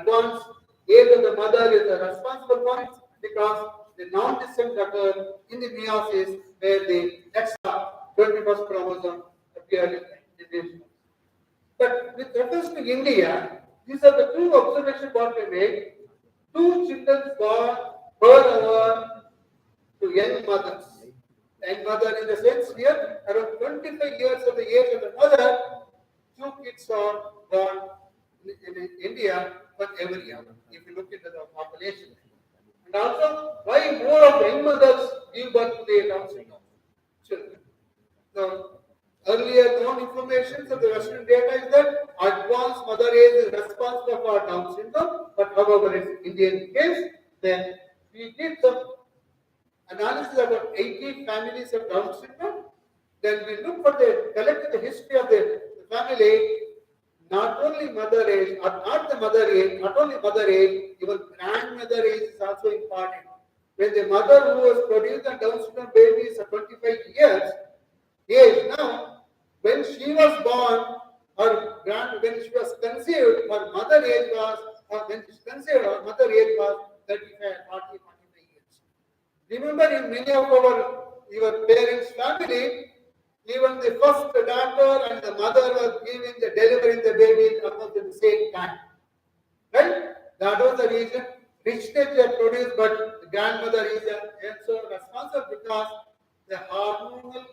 advanced age of the mother is responsible for it because the non-descent occur in the meiosis where the extra 21st chromosome appear in the division. But with reference to India, these are the two observations what we made. Two children born per hour to young mothers. Young mother in the sense here, around 25 years of the age of the mother, two kids are born in India for every year, if you look into the population. And also, why more of young mothers give birth to the Down syndrome children? Now, earlier known information of the Western data is that advanced mother age is responsible for Down syndrome, but however, in Indian case, then we did some analysis about 80 families of Down syndrome. Then we look for collected the history of the family, not only mother age, or not the mother age, not only mother age, even grandmother age is also important. When the mother who was produced a Down syndrome baby is 25 years age now, when she was born, when she was conceived, her mother age was, or when she conceived, her mother age was 35, 40, 45 years. Remember, in many of your parents' family, even the first daughter and the mother was delivering the baby almost at the same time. Right? That was the reason. Richness they produced, but the grandmother is also responsible because the hormonal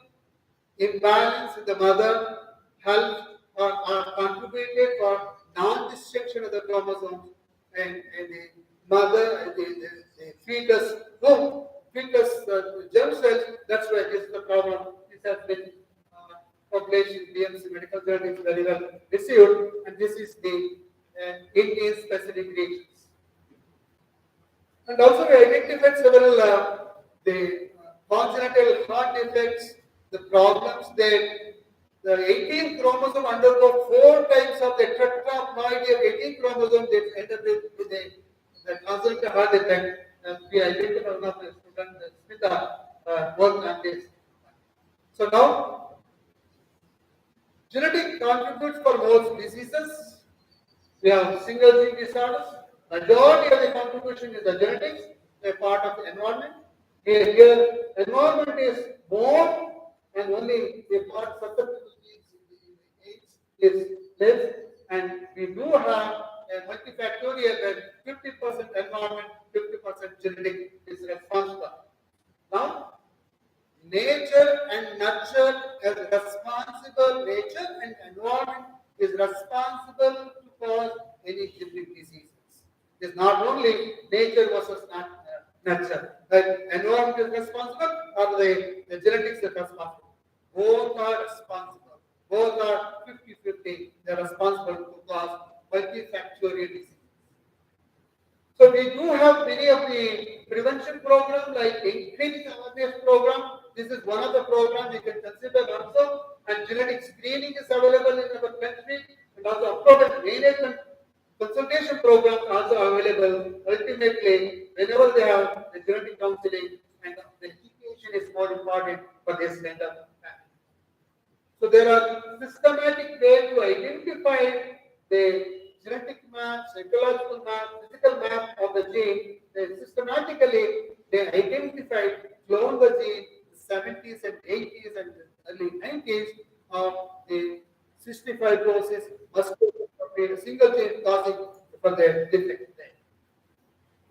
imbalance in the mother helped or contributed for non-destruction of the chromosomes and the mother, the fetus womb, fetus germ cells. That's why this is the problem. This has been population BMC medical journal is very well received, and this is the Indian specific regions. And also we identified several the congenital heart defects, the problems that the 18th chromosome undergo 4 times of the tetraploidy of 18th chromosome that end up with the congenital heart defect. We identified one of the students, Smita, worked on this. So now, genetic contributes for most diseases. We have single gene disorders. Majority of the contribution is the genetics, a part of the environment. Here environment is more and only the part susceptible genes is less, and we do have a multifactorial that 50% environment, 50% genetic is responsible. Now, nature and nurture as responsible, nature and environment is responsible to cause any genetic diseases. It's not only nature versus nurture. The environment is responsible or the genetics is responsible. Both are responsible. Both are 50-50. They are responsible to cause multifactorial diseases. So we do have many of the prevention programs like increasing awareness program. This is one of the programs you can consider also, and genetic screening is available in our country, and also appropriate management consultation program also available. Ultimately, whenever they have the genetic counseling, and the education is more important for this kind of family. So there are systematic ways to identify the genetic map, psychological map, physical map of the gene. Systematically they identified, clone the gene, 70s and 80s and early 90s of the cystic fibrosis, muscular dystrophy, a single gene causing for the defect there.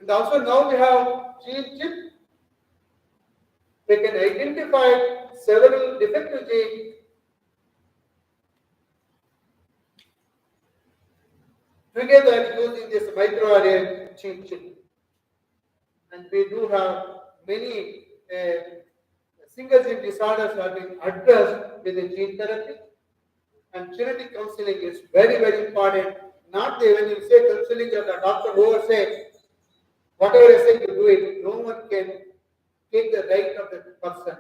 And also now we have gene chip. They can identify several defective genes together using this microarray gene chip. And we do have many single gene disorders have been addressed with the gene therapy. And genetic counseling is very, very important. Not when you say counseling, the doctor will say, whatever I say, you do it. No one can take the right of the person.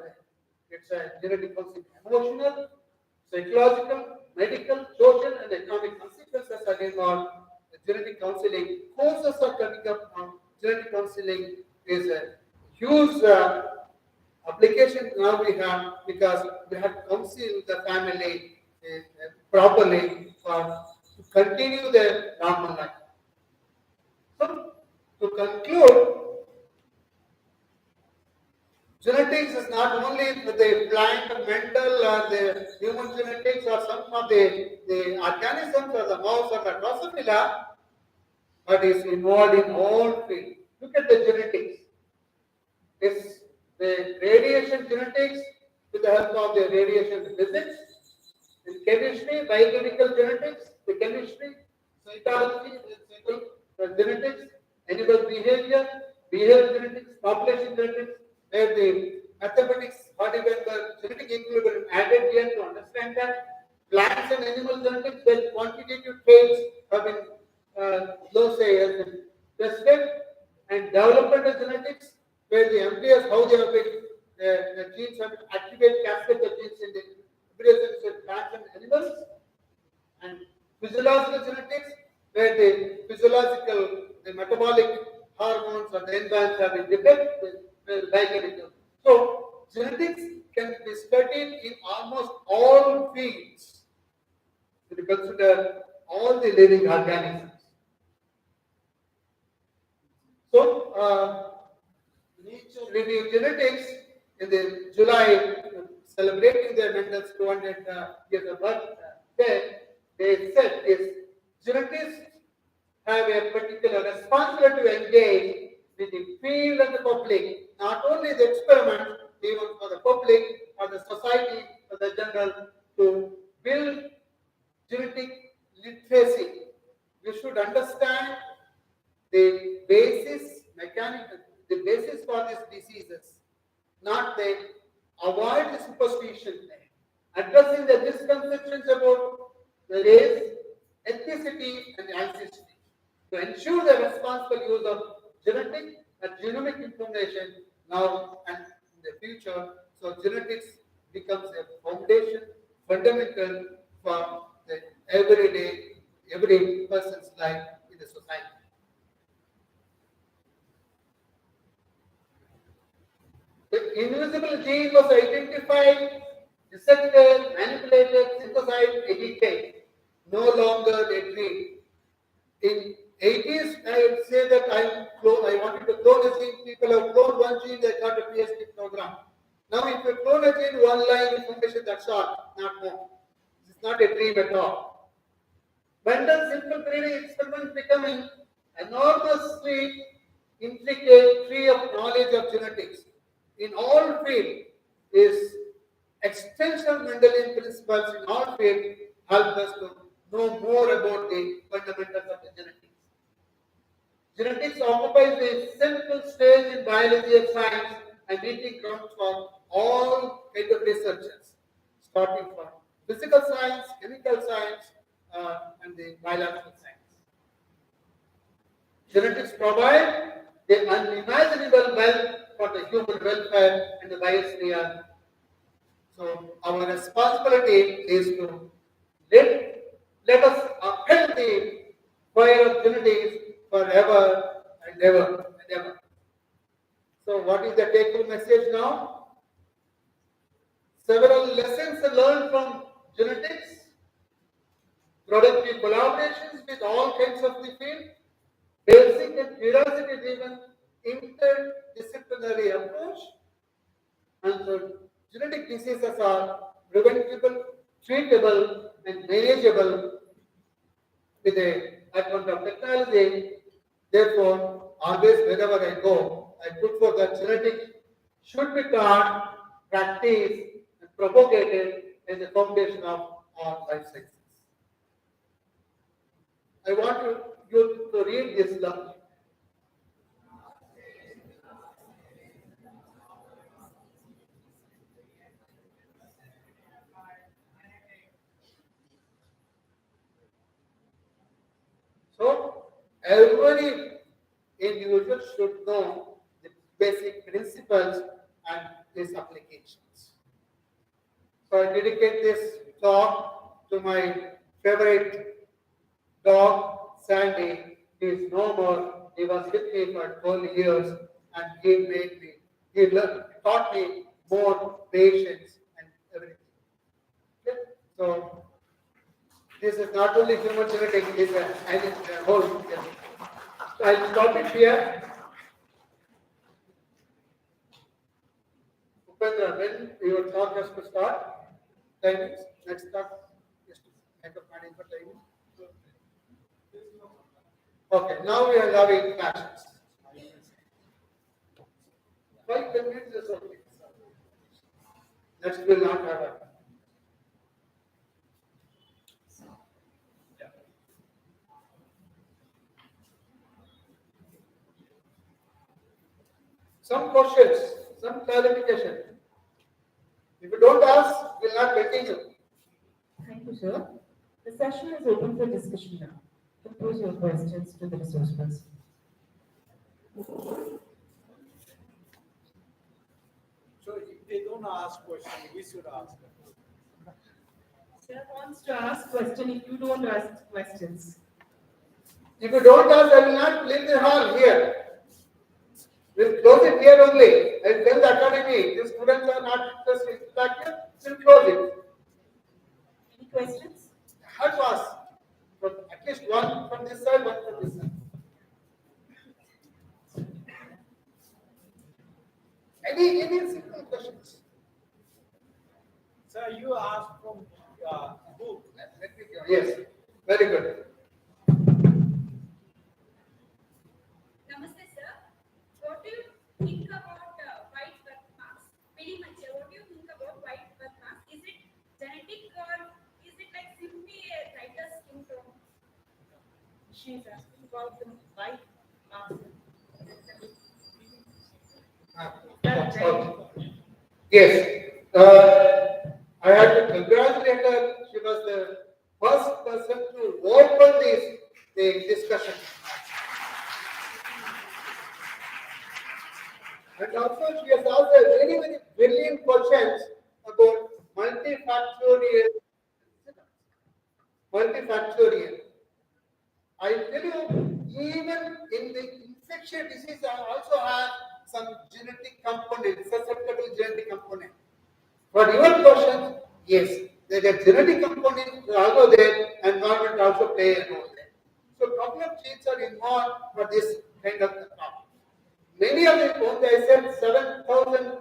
It's a genetic counseling. Emotional, psychological, medical, social, and economic consequences are involved. The genetic counseling courses are coming up now. Genetic counseling is a huge application now we have because we have to counsel the family properly to continue their normal life. conclude, genetics is not only the plant, mental, or the human genetics, or some of the organisms, or the mouse, or the Drosophila, but is involved in all fields. Look at the genetics. It's the radiation genetics with the help of the radiation physics, in chemistry, biochemical genetics, the chemistry, cytology, the genetics, animal behavior, behavior genetics, population genetics, where the mathematics, what even the genetic equilibrium added here to understand that. Plants and animal genetics, where quantitative traits have been, has been tested, and developmental genetics, where the embryos, how they have been, the genes have been activate cascade of genes in the embryos in plants and animals, and physiological genetics, where the physiological, the metabolic hormones or the enzymes have been developed, biochemical. So, genetics can be studied in almost all fields. If you consider all the living organisms. So, Nature Review Genetics in the July celebrating their Mendel's 200 years of birth, they said is genetics have a particular responsibility to engage with the field and the public, not only the experiment, even for the public or the society or the general, to build genetic literacy. We should understand the basis mechanism, the basis for these diseases, not the avoid the superstition, addressing the misconceptions about the race, ethnicity, and ancestry, to ensure the responsible use of genetic and genomic information now and in the future. So genetics becomes a foundation, fundamental for the every person's life in the society. The invisible gene was identified, dissected, manipulated, synthesized, edited. No longer a dream. In 80s, I would say that I wanted to clone a gene. People have cloned one gene, they got a PhD program. Now, if you clone a gene, one line information, that's all, not more. It's not a dream at all. Mendel's simple breeding experiment becoming enormously intricate tree of knowledge of genetics in all fields is extension of Mendelian principles in all fields help us to know more about the fundamentals of the genetics. Genetics occupies a central stage in biology and science and meeting ground for all kinds of researchers, starting from physical science, chemical science, and the biological science. Genetics provide the unimaginable wealth for the human welfare and the biosphere. So our responsibility is to let us uphold the fire of genetics forever and ever and ever. So what is the take-home message now? Several lessons learned from genetics, productive collaborations with all kinds of the field, basic and curiosity-driven interdisciplinary approach, and so genetic diseases are preventable, treatable, and manageable with the advent of technology. Therefore, always wherever I go, I put forth that genetics should be taught, practiced, and propagated as the foundation of all life sciences. I want you to read this law. So, every individual should know the basic principles and these applications. So, I dedicate this talk to my favorite dog, Sandy. He is no more. He was with me for 12 years and he taught me more patience and everything. Okay? So, this is not only human genetics, it is a whole. I'll stop it here. Upendra, when your talk has to start, timings, next talk, just make a planning for timing. Okay, now we are having classes. 5-10 minutes is okay. Next will not have a. Some questions, some clarification. If you don't ask, we'll not continue. Thank you, sir. The session is open for discussion now. Propose your questions to the resource person. So if they don't ask question, we should ask. Sir wants to ask question if you don't ask questions. If you don't ask, I will not leave the hall here. We'll close it here only. And tell the academy, the students are not interested in interactive, we'll close it. Any questions? I have to ask. From at least one from this side, one from this side. Any simple questions? Sir, you asked from book. Let me go. Yes, very good. Namaste, sir. What do you think about white birthmarks? Very much. What do you think about white birthmarks? Is it genetic or is it like simply a lighter skin tone? She is asking about the white mask. Yes. I had to congratulate her. She was the first person to open the discussion. And also she has asked a very, very brilliant questions about multifactorial. Multifactorial. I tell you, even in the infectious disease, I also have some genetic component, susceptible genetic component. For your question, yes, the genetic component is also there, environment also play a role there. So couple of genes are involved for this kind of problem. Many of the, when I said 7,000,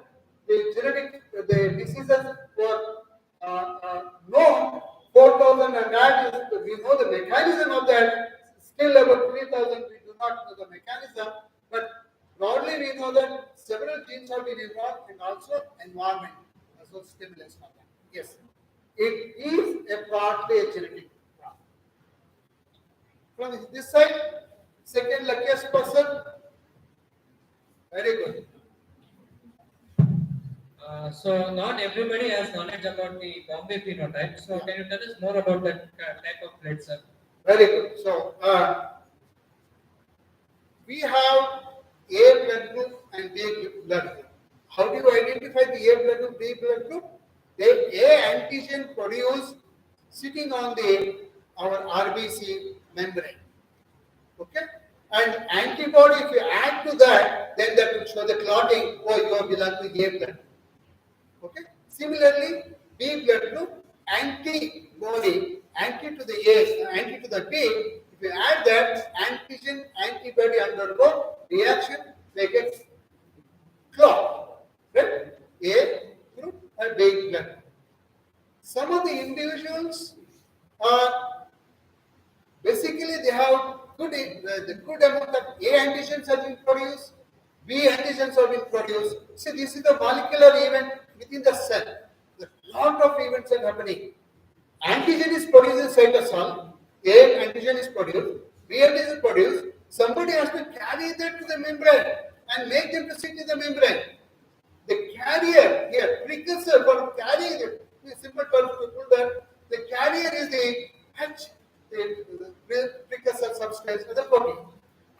the genetic, the diseases were known, 4,000 and that is, we know the mechanism of that, still about 3,000 we do not know the mechanism, but broadly we know that several genes have been involved and also environment, also stimulus for that. Yes, it is a partly a genetic problem. From this side, second luckiest person, very good. So not everybody has knowledge about the Bombay phenotype. So can you tell us more about that type of blood cell? Very good. So we have A blood group and B blood group. How do you identify the A blood group, B blood group? The A antigen produced sitting on our RBC membrane. Okay? And antibody, if you add to that, then that will show the clotting, oh, you belong to A blood. Okay? Similarly, B blood group, antibody, anti to the A, anti to the B, if you add that, antigen, antibody undergo reaction, they get clot. Right? A group and B blood. Some of the individuals are basically they have the good amount of A antigens have been produced, B antigens have been produced. See, this is the molecular event within the cell. A lot of events are happening. Antigen is produced in cytosol, A antigen is produced, B antigen is produced. Somebody has to carry that to the membrane and make them to sit in the membrane. The carrier here, precursor for carrying it, in simple terms to put that, the carrier is the H, the precursor substance of the protein.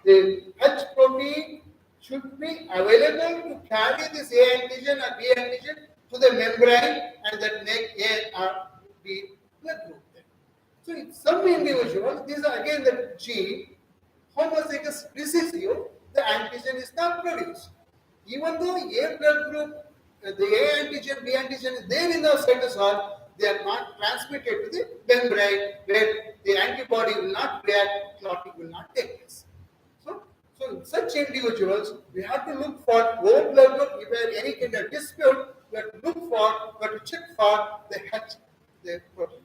The H protein should be available to carry this A antigen or B antigen to the membrane and that make A or B blood group. So in some individuals, these are again the G, homozygous recessive, the antigen is not produced. Even though A blood group, the A antigen, B antigen is there in the cytosol, they are not transmitted to the membrane where the antibody will not react, clotting will not take place. So such individuals, we have to look for whole-blooded, if there is any kind of dispute, we have to look for, we have to check for the H, the protein.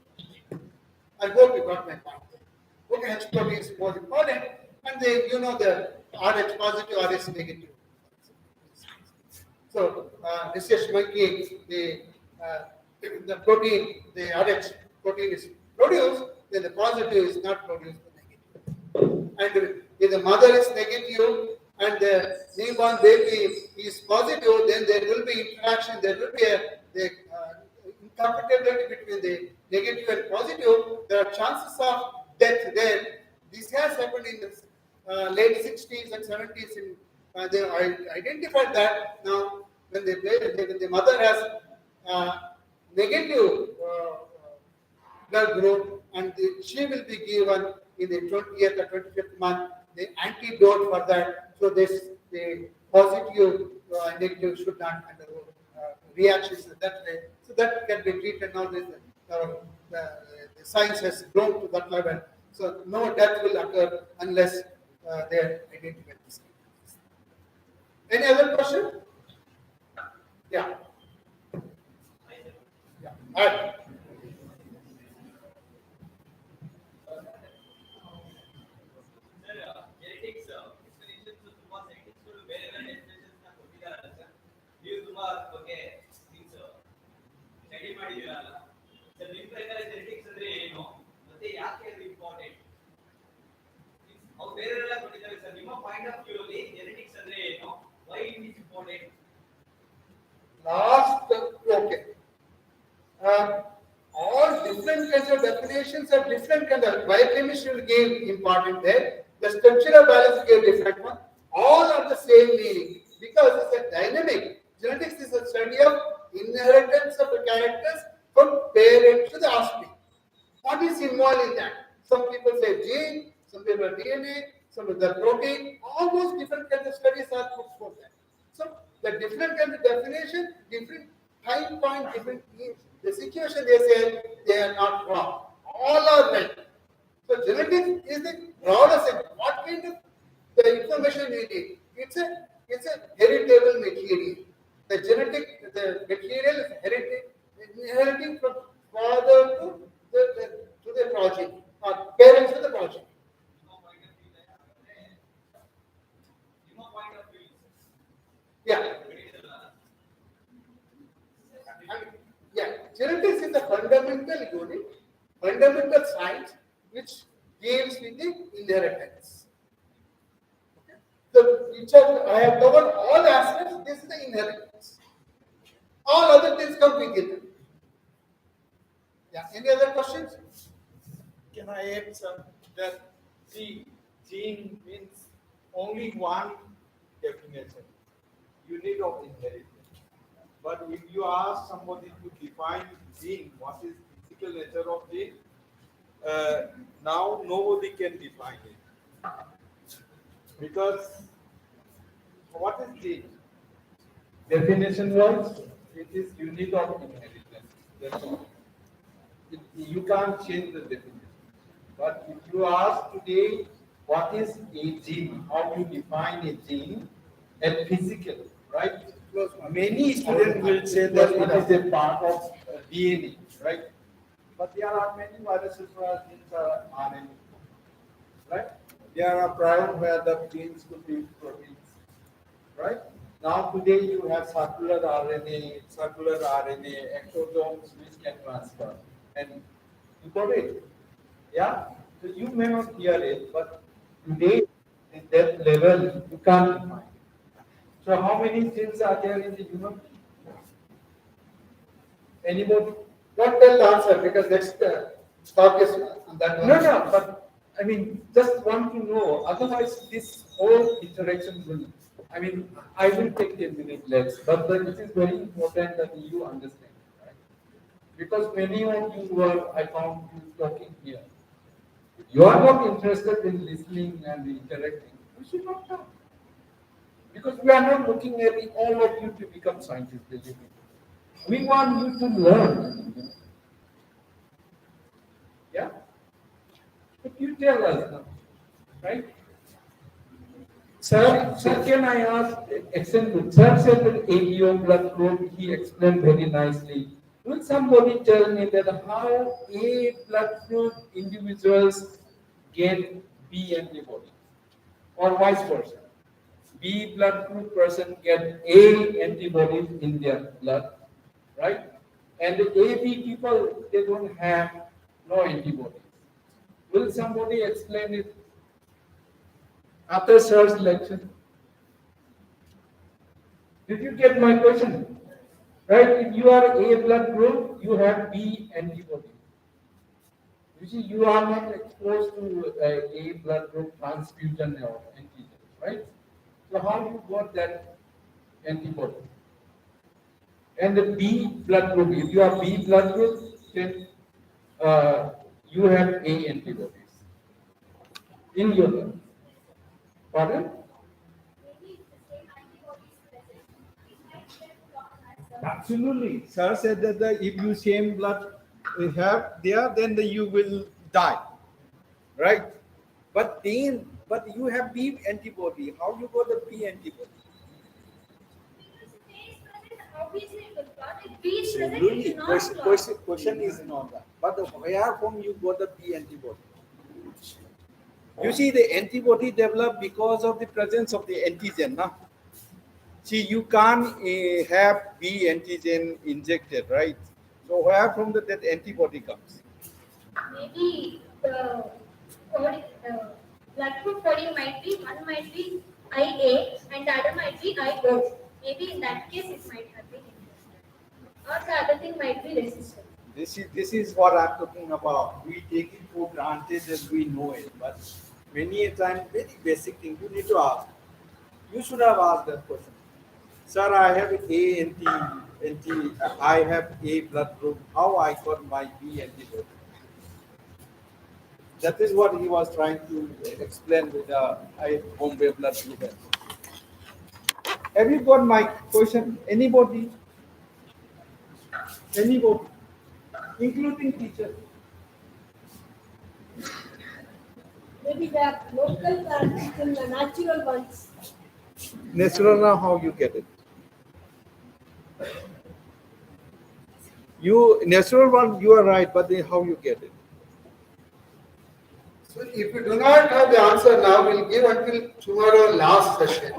I hope you got my point. Okay, H protein is more important, and they, you know, the RH positive, RH negative. So, research monkey, the protein, the RH protein is produced, then the positive is not produced, the negative. And if the mother is negative and the newborn baby is positive, then there will be interaction, there will be the incompatibility between the negative and positive. There are chances of death there. This has happened in the late 60s and 70s. They identified that now when the mother has negative blood group, and she will be given in the 20th or 25th month the antidote for that. So the positive and negative should not undergo reactions in that way. So that can be treated now. The science has grown to that level. So no death will occur unless they are identified. Any other question? Yeah. Yeah. All right. Genetics explanations ತುಂಬಾ scientists ಗಳು ಬೇರೆ ಬೇರೆ definitions ನ ಕೊಟ್ಟಿದ್ದಾರೆ sir. ನೀವು ತುಂಬಾ ಅದ್ರ ಬಗ್ಗೆ things ಸ್ಟಡಿ ಮಾಡಿದ್ದೀರಲ್ಲ ಸರ್, ನಿಮ್ಮ ಪ್ರಕಾರ ಜೆನೆಟಿಕ್ಸ್ ಅಂದ್ರೆ ಏನು ಮತ್ತೆ ಯಾಕೆ ಅದು ಇಂಪಾರ್ಟೆಂಟ್? ಅವ್ರು ಬೇರೆಲ್ಲ ಕೊಟ್ಟಿದ್ದಾರೆ ಸರ್, ನಿಮ್ಮ ಪಾಯಿಂಟ್ ಆಫ್ ವ್ಯೂ ಅಲ್ಲಿ ಜೆನೆಟಿಕ್ಸ್ ಅಂದ್ರೆ ಏನು, why it is important? Last, okay. All different kinds of definitions are different kinds of biochemistry will give important there. The structural balance give different one. All are the same meaning because it's a dynamic. Genetics is a study of inheritance of the characters from parent to the offspring. What is involved in that? Some people say gene, some people DNA, some of the protein. All those different kinds of studies are put for that. So the different kind of definition, different time point, different the situation they say they are not wrong. All are right. So genetics is the broadest. What kind of the information you need? It's a heritable material. The genetic, the material is inheriting from father to the progeny or parents to the progeny. Yeah. Yeah, genetics is a fundamental unit, fundamental science which deals with the inheritance. Okay. So, I have covered all aspects. This is the inheritance. All other things come with it. Yeah. Any other questions? Can I add some that see, gene means only one definition, unit of inheritance. But if you ask somebody to define gene, what is physical nature of gene? Now nobody can define it. Because what is gene? Definition wise, it is unit of inheritance. That's all. You can't change the definition. But if you ask today, what is a gene? How you define a gene? A physical, right? Many students will say that it is a part of DNA, right? But there are many viruses where genes are RNA, right? There are prions where the genes could be proteins, right? Now today you have circular RNA, exosomes which can transfer, and you got it, yeah? So you may not hear it, but today at that level you can't define. So how many genes are there in the human? Anybody? Not tell the answer because next talk is on that one. No, but I mean, just want to know. Otherwise, this whole interaction will. I mean, I will take 10 minutes less, but it is very important that you understand, right? Because many of you were, I found you talking here. If you are not interested in listening and interacting, you should not talk. Because we are not looking at all of you to become scientists, believe me. We want you to learn. Yeah? But you tell us now, right? Sir, can I ask, extend, sir said that ABO blood group, he explained very nicely. Will somebody tell me that how A blood group individuals get B antibody? Or vice versa? B blood group person get A antibodies in their blood, right? And the AB people, they don't have no antibodies. Will somebody explain it after sir's lecture? Did you get my question? Right? If you are A blood group, you have B antibody. You see, you are not exposed to A blood group transfusion or antigen, right? So how you got that antibody? And the B blood group, if you are B blood group, then you have A antibodies in your blood. Pardon? Maybe the same antibodies present. It might get gone as a Absolutely. Sir said that if you same blood have there, then you will die, right? But you have B antibody. How you got the B antibody? because if A is present, obviously it will block. If B is present, it will not block. Question is not that. But where from you got the B antibody? You see, the antibody developed because of the presence of the antigen. Nah? See, you can't have B antigen injected, right? So where from that antibody comes? Maybe the blood group coding might be one might be IA and the other might be IO. Maybe in that case it might have been injected. Or the other thing might be resistant. This is what I'm talking about. We take it for granted that we know it, but many a time, very basic thing you need to ask. You should have asked that question. Sir, I have I have A blood group. How I got my B antibody? That is what he was trying to explain with the home blood group. Have you got my question? Anybody? Anybody? Including teacher. Maybe they are local plants and the natural ones. Natural now, how you get it? You natural one, you are right, but then how you get it? So if you do not have the answer now, we'll give until tomorrow last session.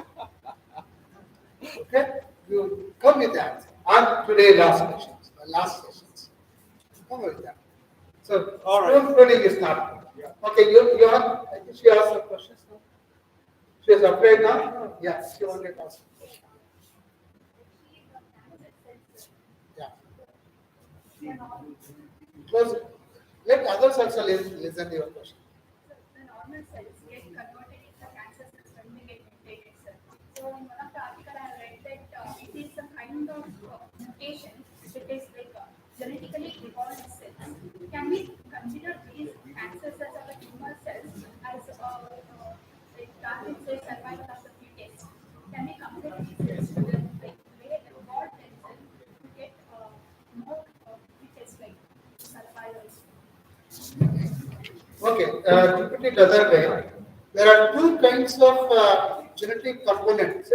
Okay? You come with the answer. Or today last sessions. Come with that. So All right. spoon feeding is not. Yeah. Okay, you are, I think she asked some questions now. She is afraid now? Yeah, she wanted to ask. Yeah. Because let others also listen to your question. The normal cells get converted into cancer cells when they get mutated cells. So in one of the article I have read that it is a kind of mutation. It is like genetically evolved cells. Can we consider these cancer cells or the tumor cells as like Darwin says survival of the fittest? Can we compare these cells to the like way evolved themselves to get more fittest like survival? Okay, to put it other way, there are two kinds of genetic components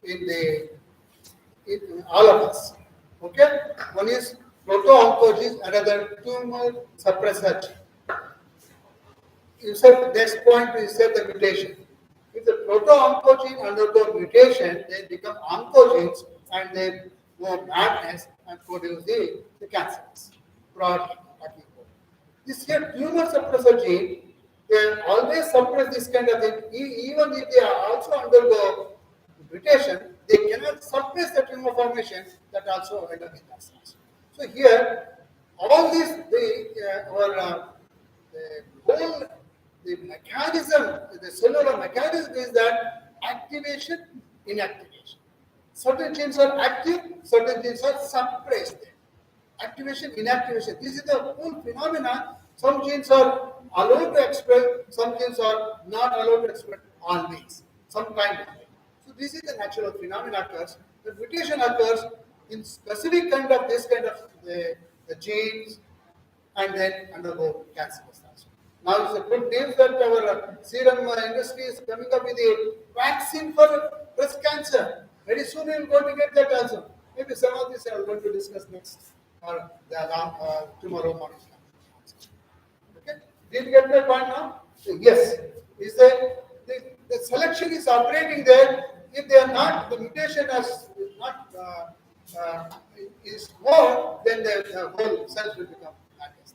in all of us. Okay, one is proto-oncogene, another tumor suppressor gene. You said next point you said the mutation. If the proto-oncogene undergo mutation, they become oncogenes and they go madness and produce the cancers. Broadly talking about. This here tumor suppressor gene, they always suppress this kind of thing. Even if they are also undergo mutation, they cannot suppress the tumor formation that also end up in cancers. So here, all this the whole the mechanism, the cellular mechanism is that activation, inactivation. Certain genes are active, certain genes are suppressed. Activation, inactivation. This is the whole phenomena. Some genes are allowed to express, some genes are not allowed to express always, some kind of way. So this is the natural phenomena occurs. The mutation occurs in specific kind of this kind of the genes and then undergo cancer. Now it's a good news that our serum industry is coming up with a vaccine for breast cancer. Very soon we will going to get that also. Maybe some of this I am going to discuss next or tomorrow morning. Okay, did you get my point now? Yes. Is that the selection is operating there? If they are not, the mutation is not is more, then the whole cells will become not as.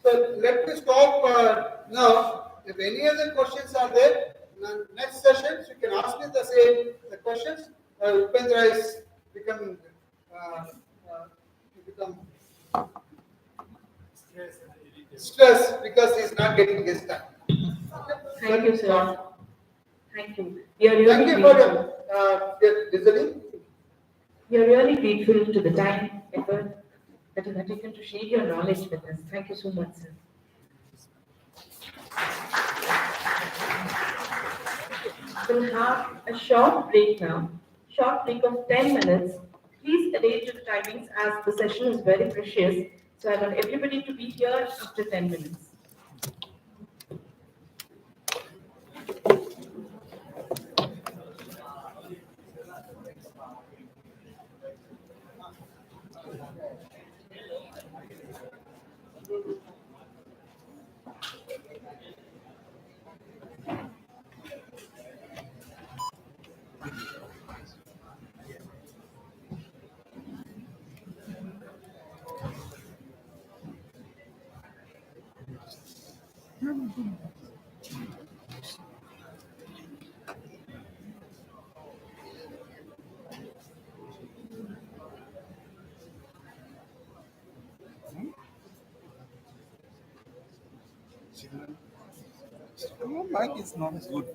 So let me stop now. If any other questions are there, next sessions you can ask me the same the questions. Upendra is become become stressed because he is not getting his time. Thank you, sir. Thank you. We are Thank really you for grateful. listening. We are really grateful to the time, effort that you have taken to share your knowledge with us. Thank you so much, sir. We'll have a short break now. Short break of 10 minutes. Please adhere to the timings as the session is very precious. So I want everybody to be here after 10 minutes. Mic is not good.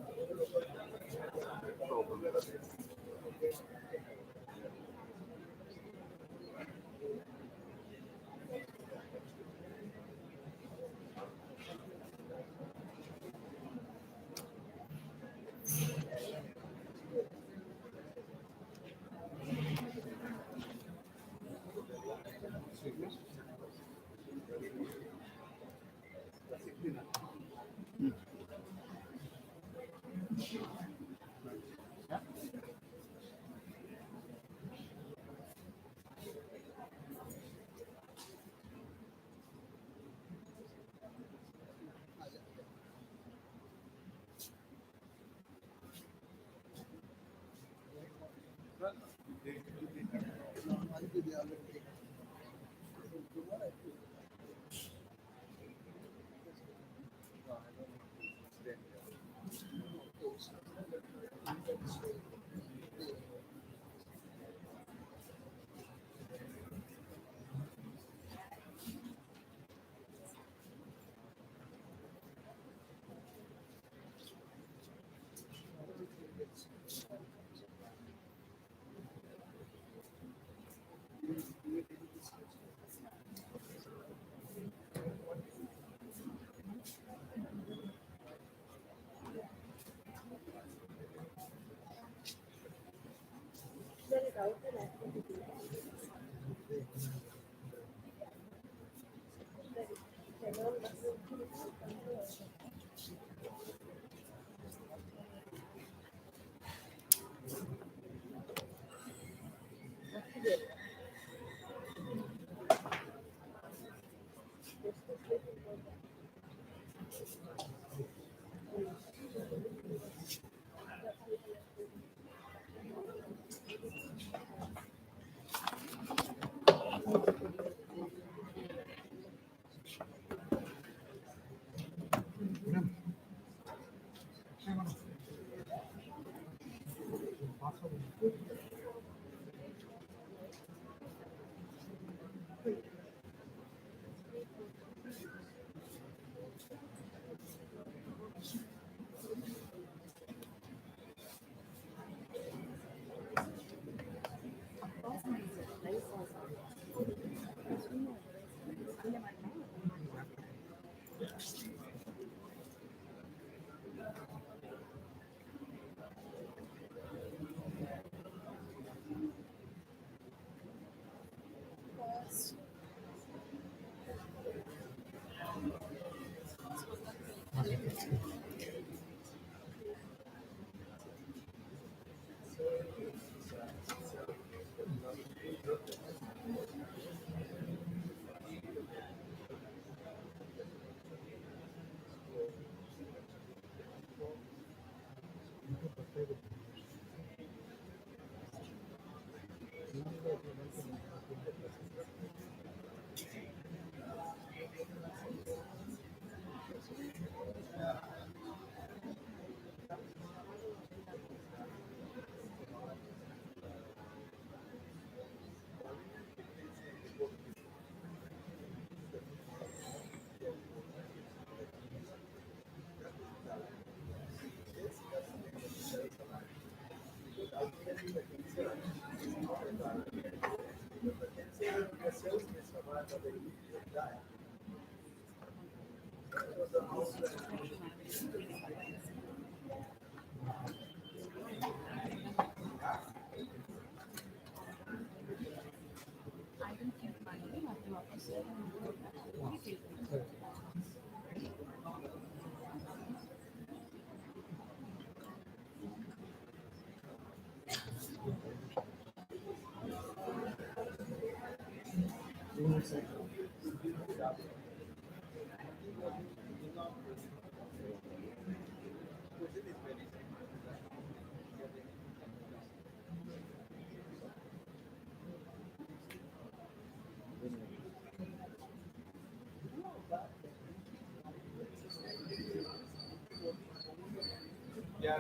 Yeah.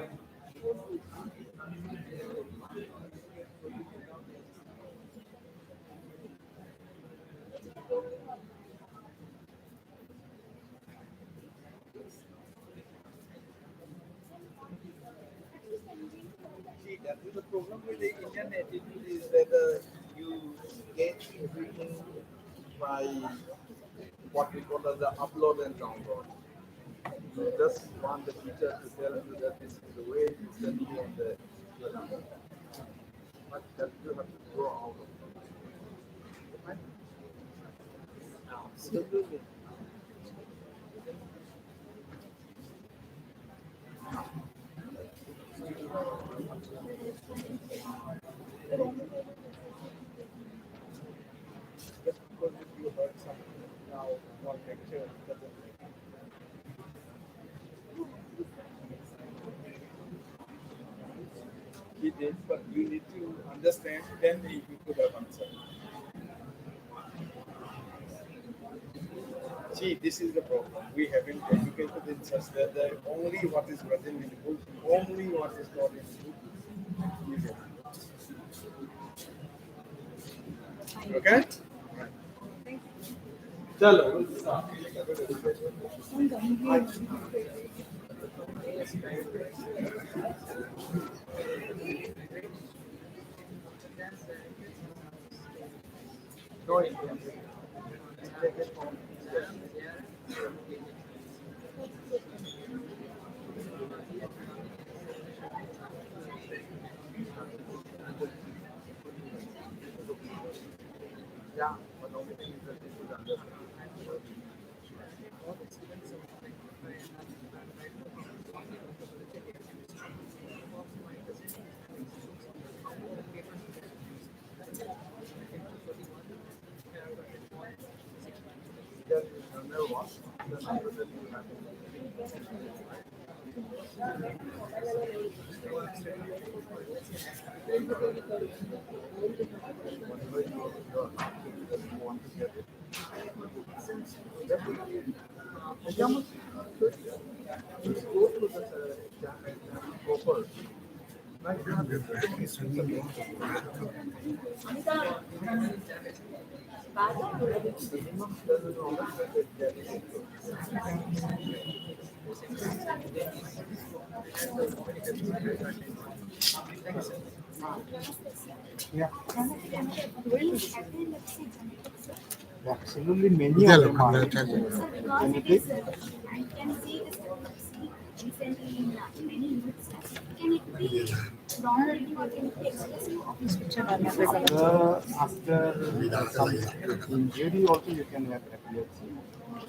See, that is the problem with the Indian attitude is that you get everything by what we call as the upload and download. You just want the teacher to tell you that this is the way you study and but that you have to grow out of it. Right? Absolutely. Just because if you heard something now one lecture doesn't it is, but you need to understand, then you could have answered. See, this is the problem. We haven't educated in such that only what is present in the book, only what is taught in the book is it. Okay? Chalo, we'll start. No Indian. Take it home. Yeah, but only thing is that they should understand. Then you remember what? The number that you have. Whatever you want to get it. Definitely. Exam, just go to the exam and go first. Like you have minimum doesn't always get it. Yeah. Absolutely many of them are. Because it is, I can see this recently in many youths. Can it be wrong or can it be expressive of his future? After some injury also you can have epilepsy.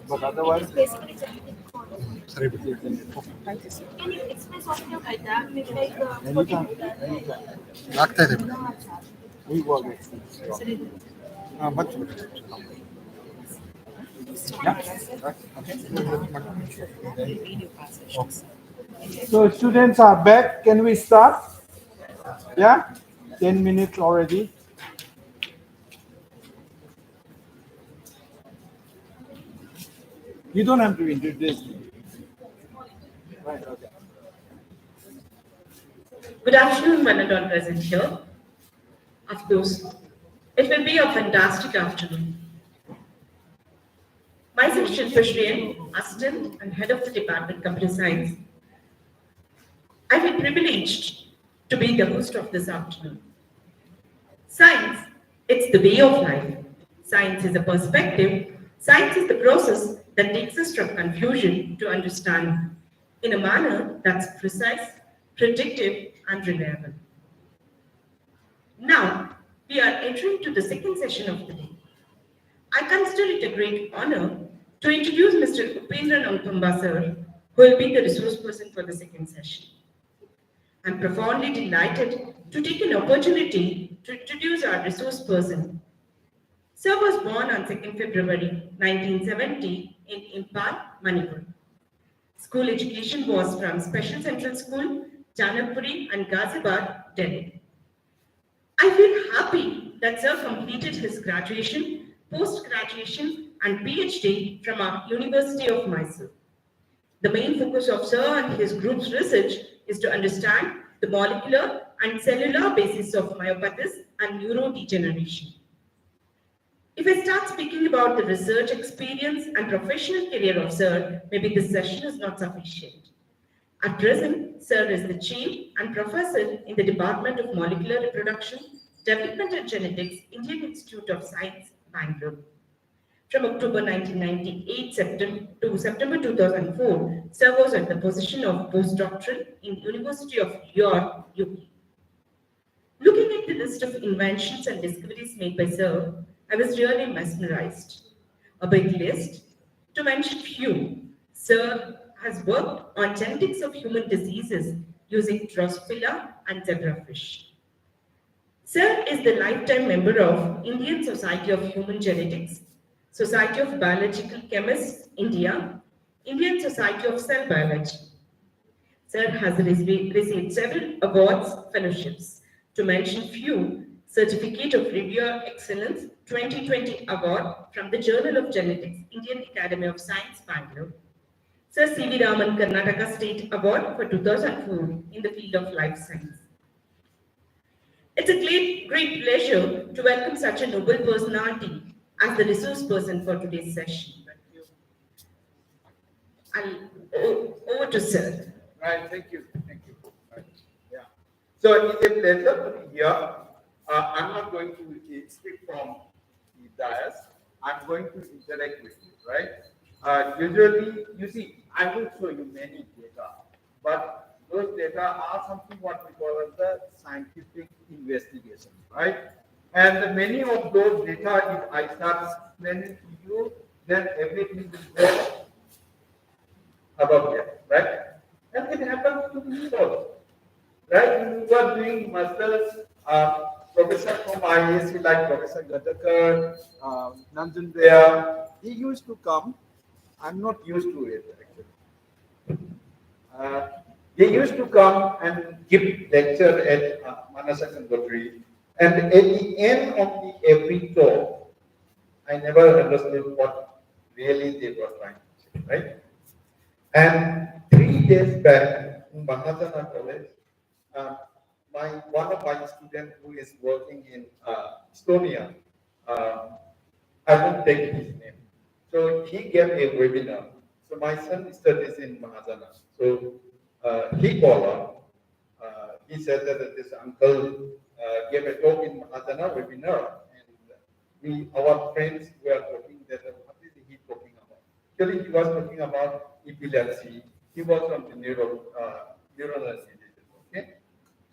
But It otherwise, is basically genetic cause. Can you express of your maybe like anytime. We work with much better. Yeah. Okay. Okay. So students are back. Can we start? Yeah? 10 minutes already. You don't have to introduce me. Right, okay. Good afternoon, one and all present here. Of course, it will be a fantastic afternoon. Myself, Shilpa Shriyan, Assistant and Head of the Department Computer Science. I feel privileged to be the host of this afternoon. Science, it's the way of life. Science is a perspective. Science is the process that takes us from confusion to understanding in a manner that's precise, predictive, and reliable. Now, we are entering to the second session of the day. I consider it a great honor to introduce Mr. Upendra Namthamba sir, who will be the resource person for the second session. I'm profoundly delighted to take an opportunity to introduce our resource person. Sir was born on 2nd February 1970 in Imphal, Manipur. School education was from Special Central School, Janakpuri and Ghaziabad, Delhi. I feel happy that Sir completed his graduation, post-graduation and PhD from our University of Mysore. The main focus of Sir and his group's research is to understand the molecular and cellular basis of myopathies and neurodegeneration. If I start speaking about the research experience and professional career of Sir, maybe this session is not sufficient. At present, Sir is the Chief and Professor in the Department of Molecular Reproduction, Development and Genetics, Indian Institute of Science, Bangalore. From October 1998 to September 2004, Sir was at the position of postdoctoral in University of York, UK. Looking at the list of inventions and discoveries made by Sir, I was really mesmerized. A big list. To mention few, Sir has worked on genetics of human diseases using Drosophila and zebrafish. Sir is the lifetime member of Indian Society of Human Genetics, Society of Biological Chemists, India, Indian Society of Cell Biology. Sir has received several awards, fellowships. To mention few, Certificate of Reviewer Excellence 2020 Award from the Journal of Genetics, Indian Academy of Science, Bangalore. Sir C.V. Raman Karnataka State Award for 2004 in the field of life science. It's a great pleasure to welcome such a noble personality as the resource person for today's session. Over to Sir. Right, thank you. Right. Yeah. So it's a pleasure to be here. I'm not going to speak from the dais. I'm going to interact with you, right? Usually, you see, I will show you many data, but those data are something what we call as the scientific investigation, right? And many of those data, if I start explaining to you, then everything will go above here, right? And it happens to me also, right? You are doing masters, professor from IAC like Professor Gatakar, Nanjandaya, he used to come. I'm not used to it actually. They used to come and give lecture at Manasa Conservatory, and at the end of every talk, I never understood what really they were trying to say, right? And 3 days back in Mahasana College, one of my students who is working in Estonia, I won't take his name. So he gave a webinar. So my son studies in Mahasana. So he called up. He said that this uncle gave a talk in Mahasana webinar, and our friends were talking that what is he talking about? Actually, he was talking about epilepsy. He was on the neuronal diseases. Okay,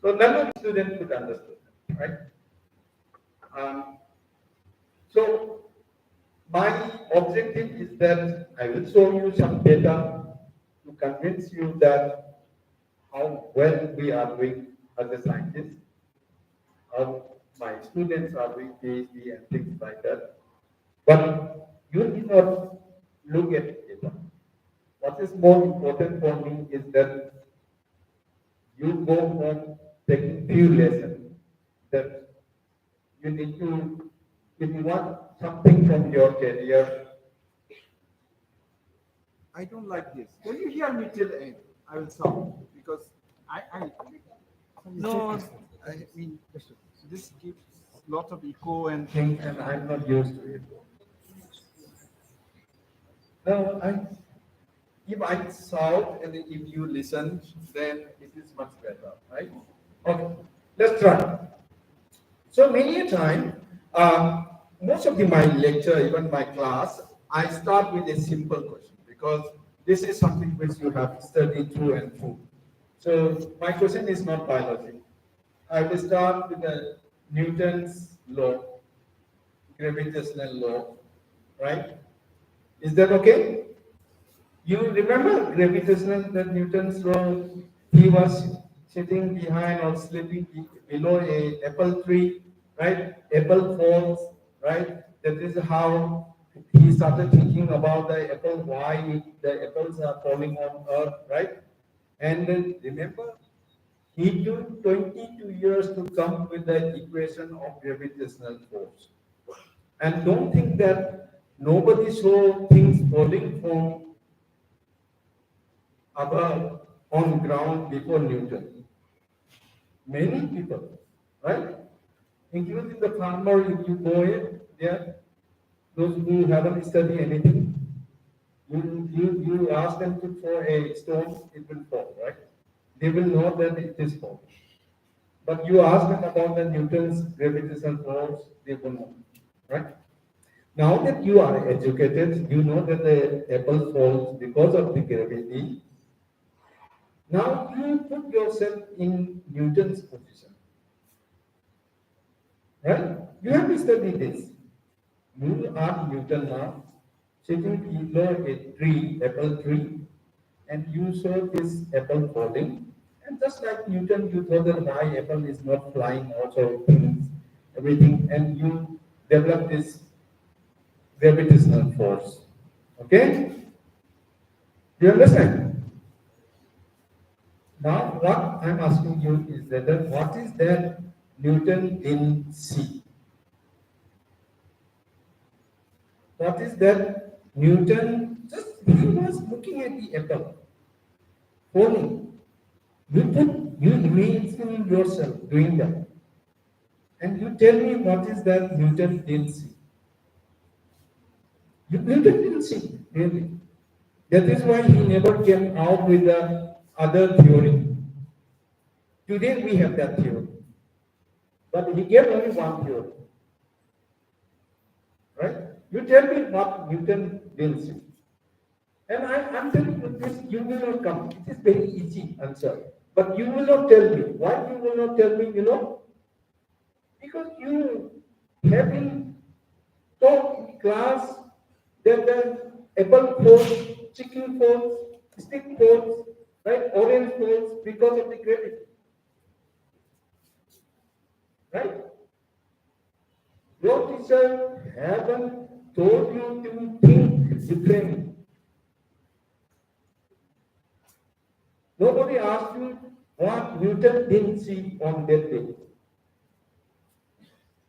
so none of the students could understand, right? So my objective is that I will show you some data to convince you that how well we are doing as a scientist, how my students are doing PhD and things like that. But you need not look at data. What is more important for me is that you go home taking few lessons that you need to, if you want something from your career. I don't like this. Can you hear me till end? I will stop because I no, I mean this gives lot of echo and Thing, and I'm not used to it. No, if I shout and if you listen, then it is much better, right? Okay, let's try. So many a time, most of my lecture, even my class, I start with a simple question because this is something which you have studied through and through. So my question is not biology. I will start with the Newton's law, gravitational law, right? Is that okay? You remember gravitational, that Newton's law, he was sitting behind or sleeping below a apple tree, right? Apple falls, right? That is how he started thinking about the apple, why the apples are falling on earth, right? And then remember, he took 22 years to come with the equation of gravitational force. And don't think that nobody saw things falling from above on ground before Newton. Many people, right? Including the farmer, if you go in there, those who haven't studied anything, you ask them to throw a stone, it will fall, right? They will know that it is fall. But you ask them about the Newton's gravitational force, they will know, right? Now that you are educated, you know that the apple falls because of the gravity. Now you put yourself in Newton's position, right? You have to study this. You are Newton now, sitting below a tree, apple tree, and you saw this apple falling. And just like Newton, you thought that why apple is not flying, also things, everything, and you develop this gravitational force. Okay? Do you understand? Now, what I'm asking you is that what is that Newton didn't see? What is that Newton just he was looking at the apple falling. You imagine yourself doing that, and you tell me what is that Newton didn't see? Newton didn't see really. That is why he never came out with the other theory. Today we have that theory, but he gave only one theory. Right? You tell me what Newton didn't see. And I'm telling you this, you will not come. It is very easy answer. But you will not tell me. Why you will not tell me, you know? Because you have been taught in class that the apple falls, chicken falls, stick falls, right? Orange falls because of the gravity. Right? Your teacher haven't told you to think differently. Nobody asked you what Newton didn't see on that day.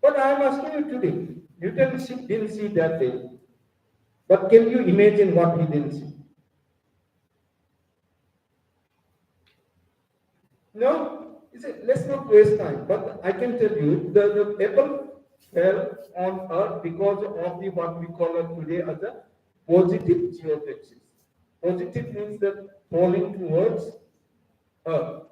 But I am asking you today, Newton didn't see that day. But can you imagine what he didn't see? No, let's not waste time. But I can tell you, the apple fell on earth because of the what we call it today as a positive geodesy. Positive means that falling towards earth.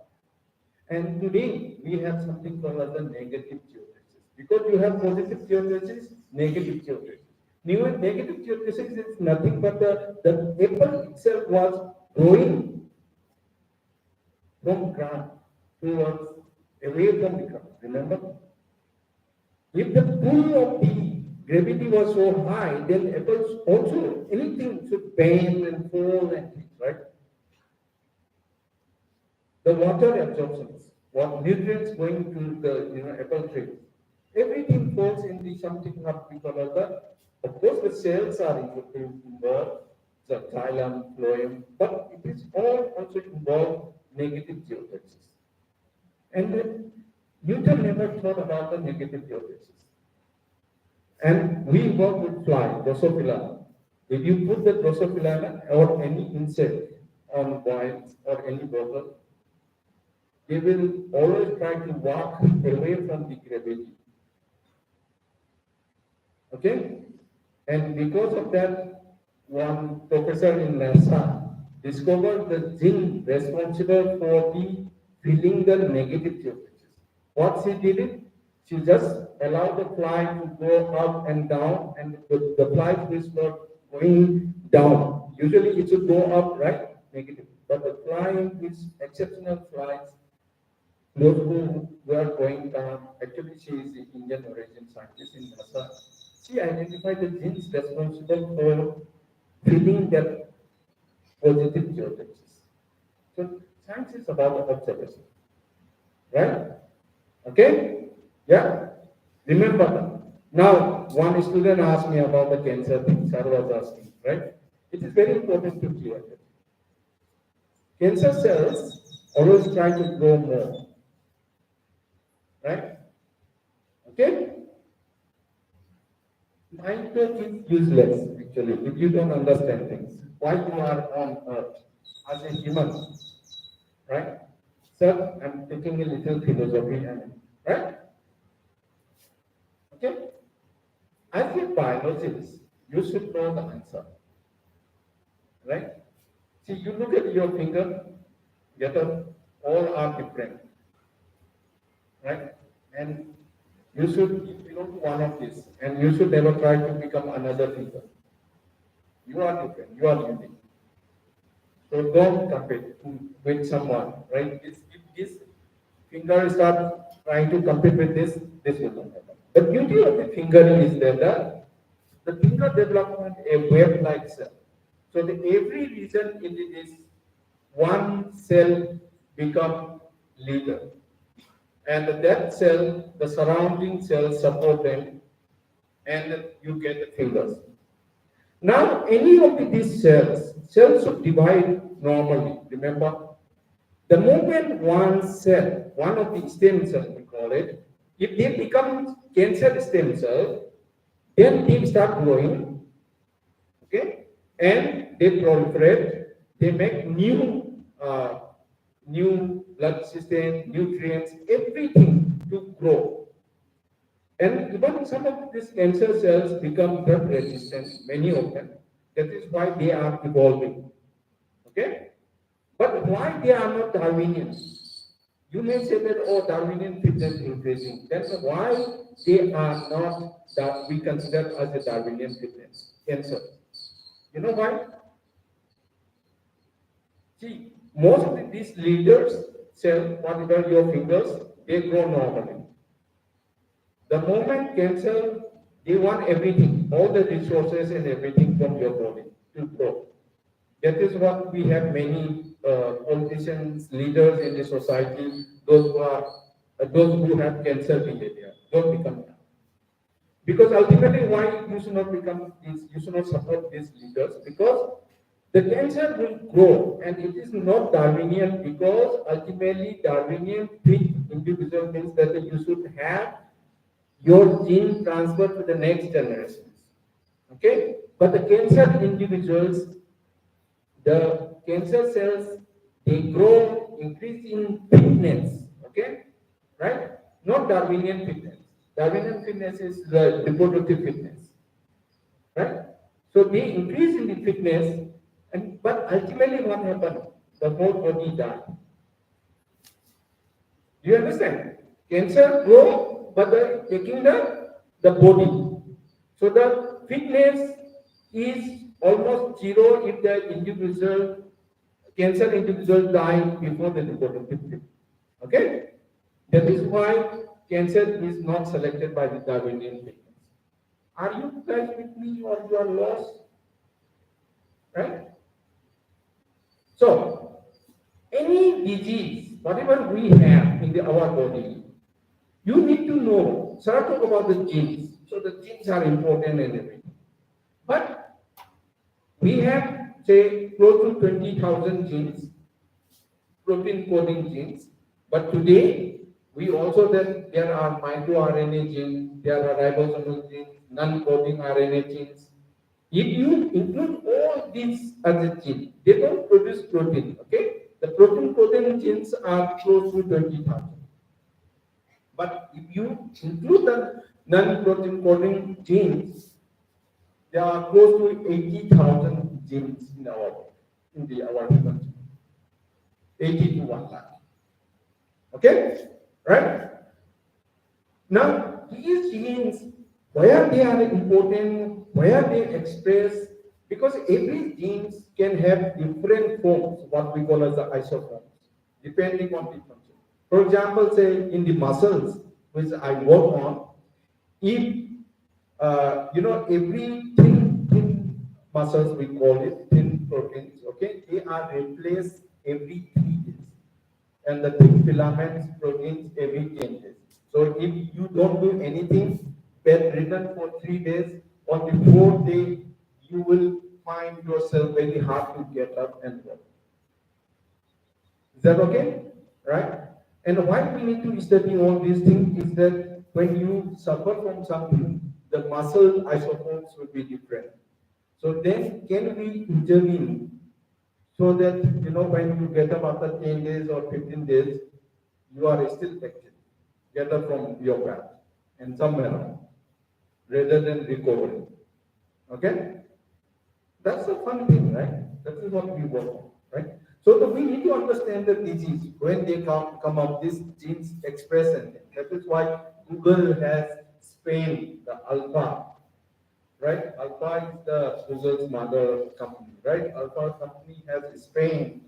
And today we have something called as a negative geodesy. Because you have positive geodesy, negative geodesy. Negative geodesy is nothing but the apple itself was growing from ground towards away from the ground. Remember? If the pull of the gravity was so high, then apples also anything should bend and fall and things, right? The water absorptions, what nutrients going to the apple tree, everything falls in the something what we call as the. Of course, the cells are involved, the xylem, phloem, but it is all also involved negative geodesy. And Newton never thought about the negative geodesics. And we work with fly, Drosophila. If you put the Drosophila or any insect on vines or any bottle, they will always try to walk away from the gravity. Okay? And because of that, one professor in NASA discovered the gene responsible for the feeling the negative geofences. What she did it? She just allowed the fly to go up and down, and the fly is not going down. Usually it should go up, right? Negative. But the fly is exceptional flies. Those who were going down, actually she is the Indian origin scientist in NASA. She identified the genes responsible for feeling that positive geotexts. So science is about observation, right? Okay? Yeah? Remember that. Now, one student asked me about the cancer thing, Sir was asking, right? It is very important to clear that. Cancer cells always try to grow more, right? Okay? Mind talk is useless, actually, if you don't understand things. Why you are on earth as a human, right? Sir, I'm taking a little philosophy and, right? Okay? As a biologist, you should know the answer, right? See, you look at your finger, get up, all are different, right? And you should belong to one of these, and you should never try to become another finger. You are different, you are unique. So don't compete with someone, right? If this finger start trying to compete with this will not happen. The beauty of the finger is that the finger development a web-like cell. So the every region in this one cell become leader. And that cell, the surrounding cells support them, and you get the fingers. Now, any of these cells should divide normally. Remember, the moment one cell, one of the stem cells, we call it, if they become cancer stem cell, then they start growing, okay, and they proliferate. They make new blood system, nutrients, everything to grow. And even some of these cancer cells become drug resistant, many of them. That is why they are evolving. Okay? But why they are not Darwinian? You may say that, oh, Darwinian fitness increasing. That's why they are not that we consider as a Darwinian fitness cancer. You know why? See, most of these leaders cell, whatever your fingers, they grow normally. The moment cancer, they want everything, all the resources and everything from your body to grow. That is what we have many politicians, leaders in the society, those who have cancer behavior, don't become that. Because ultimately, why you should not become this, you should not support these leaders, because the cancer will grow, and it is not Darwinian, because ultimately Darwinian fit individual means that you should have your gene transferred to the next generations. Okay? But the cancer individuals, the cancer cells, they grow, increase in fitness. Okay? Right? Not Darwinian fitness. Darwinian fitness is the reproductive fitness. Right? So they increase in the fitness, and but ultimately what happened? The whole body died. Do you understand? Cancer grow, but they're taking the body. So the fitness is almost zero if the individual, cancer individual die before the reproductive. Okay? That is why cancer is not selected by the Darwinian fitness. Are you guys with me or you are lost? Right? So, any disease, whatever we have in our body, you need to know. So I talk about the genes. So the genes are important and everything. But we have, say, close to 20,000 genes, protein coding genes. But today, We also then there are microRNA genes, there are ribosomal genes, non-coding RNA genes. If you include all these as a gene, they don't produce protein. Okay, the protein genes are close to 20,000. But if you include the non-protein coding genes, there are close to 80,000 genes in our human genome. 80 to 1 lakh. Okay? Right? Now, these genes, where they are important, where they express, because every genes can have different forms, what we call as the isoforms, depending on the function. For example, say in the muscles, which I work on, if every thin muscles, we call it thin proteins, okay, they are replaced every 3 days, and the thin filaments proteins every 10 days. So if you don't do anything, bedridden for 3 days, on the 4th day, you will find yourself very hard to get up and walk. Is that okay? Right? And why we need to study all these things is that when you suffer from something, the muscle isoforms will be different. So then can we intervene so that when you get up after 10 days or 15 days, you are still active. Get up from your bed and somewhere around, rather than recovering. Okay? That's the fun thing, right? That is what we work on, right? So we need to understand the disease when they come up, these genes express anything. That is why Google has Spain, the Alpha, right? Alpha is the Google's mother company, right? Alpha company has Spain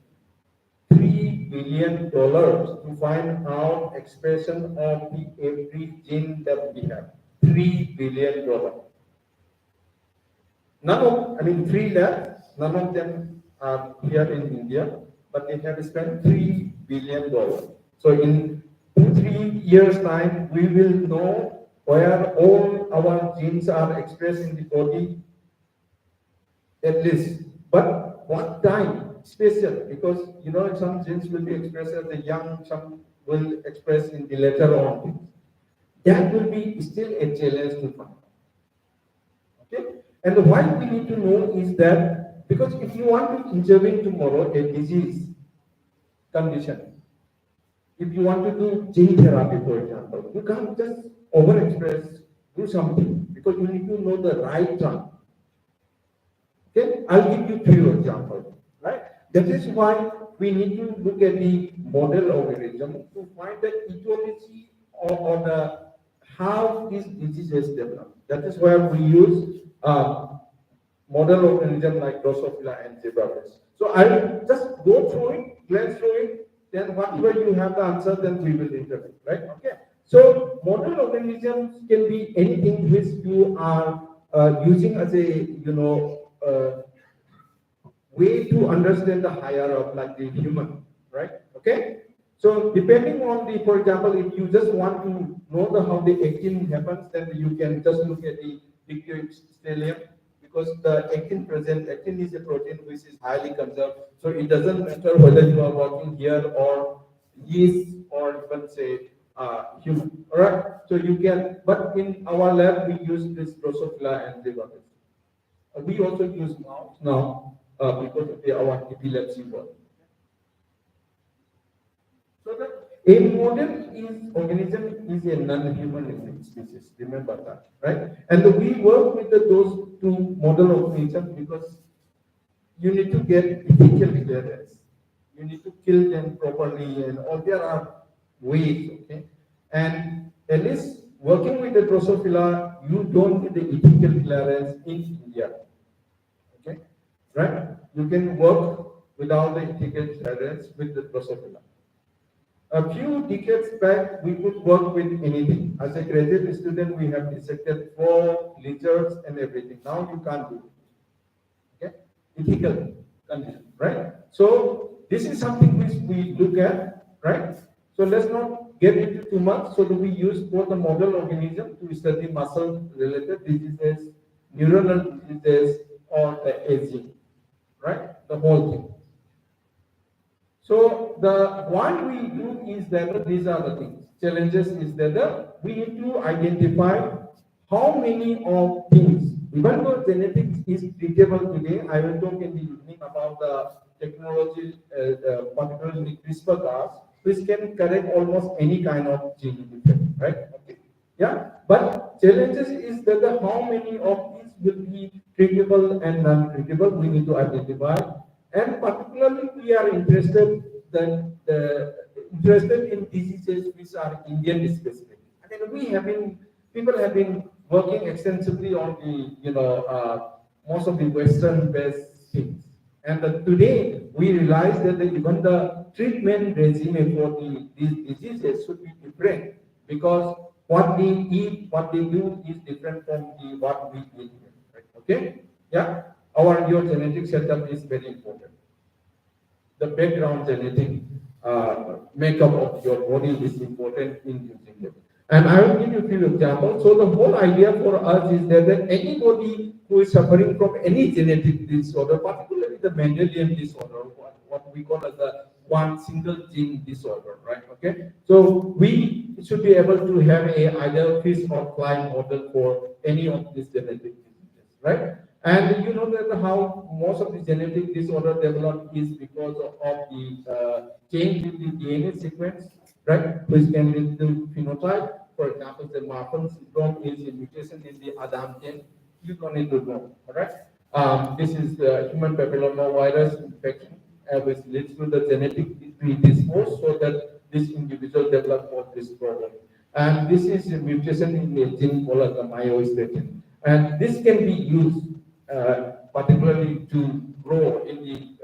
$3 billion to find out expression of the every gene that we have. $3 billion. Three labs, none of them are here in India, but they have spent $3 billion. So in 2-3 years' time, we will know where all our genes are expressed in the body, at least. But what time? Special, because some genes will be expressed as a young, some will express in the later on. That will be still a challenge to find. Okay? And why we need to know is that because if you want to intervene tomorrow a disease condition, if you want to do gene therapy, for example, you can't just overexpress, do something, because you need to know the right time. Okay, I'll give you 2 examples, right? That is why we need to look at the model organism to find the etiology or the how these diseases develop. That is where we use model organism like Drosophila and zebrafish. So I'll just go through it, glance through it, then whatever you have the answer, then we will intervene, right? Okay. So model organisms can be anything which you are using as a way to understand the higher of like the human, right? Okay. So depending on the, for example, if you just want to know how the actin happens, then you can just look at the stellium, because the actin is a protein which is highly conserved. So it doesn't matter whether you are working here or yeast or even say human. All right. So you can, but in our lab we use this Drosophila and zebrafish. We also use mouse now because of our epilepsy work. So the a model organism is a non-human living species. Remember that, right? And we work with those 2 model organisms because you need to get ethical clearance. You need to kill them properly, and all there are ways. Okay, and at least working with the Drosophila, you don't get the ethical clearance in India. Okay, right? You can work without the ethical clearance with the Drosophila. A few decades back, we could work with anything. As a graduate student, we have dissected frog, lizards, and everything. Now you can't do it. Okay? Ethical condition, right? So this is something which we look at, right? So let's not get into too much. So that we use both the model organism to study muscle-related diseases, neuronal diseases, or the aging, right? The whole thing. So what we do is that these are the things. Challenges is that we need to identify how many of things, even though genetics is treatable today, I will talk in the evening about the technology, particularly CRISPR-Cas, which can correct almost any kind of gene defect, right? Okay. Yeah, but challenges is that how many of these will be treatable and non-treatable, we need to identify. And particularly, we are interested in diseases which are Indian specific. I mean, people have been working extensively on the, most of the Western-based things. And today, we realize that even the treatment regime for these diseases should be different because what they eat, what they do is different from what we eat. Right? Okay? Yeah? Your genetic setup is very important. The background genetic makeup of your body is important in using it. And I will give you a few examples. So the whole idea for us is that anybody who is suffering from any genetic disorder, particularly the Mendelian disorder, what we call as the one single gene disorder, right? Okay. So we should be able to have either fish or fly model for any of these genetic diseases, right? And you know that how most of the genetic disorder develop is because of the change in the DNA sequence, right? Which can lead to phenotype. For example, the Marfan syndrome is a mutation in the Adam gene. You don't need to know, all right? This is the human papillomavirus infection, which leads to the genetic predisposed so that this individual develop all this problem. And this is a mutation in the gene called the myostatin. And this can be used particularly to grow in the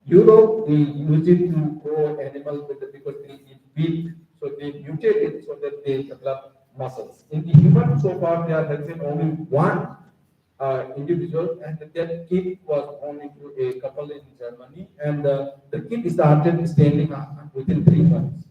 Europe, they use it to grow animals because they eat beef, so they mutate it so that they develop muscles. In the human, so far there has been only one individual, and that kid was born into a couple in Germany, and the kid started standing up within 3 months.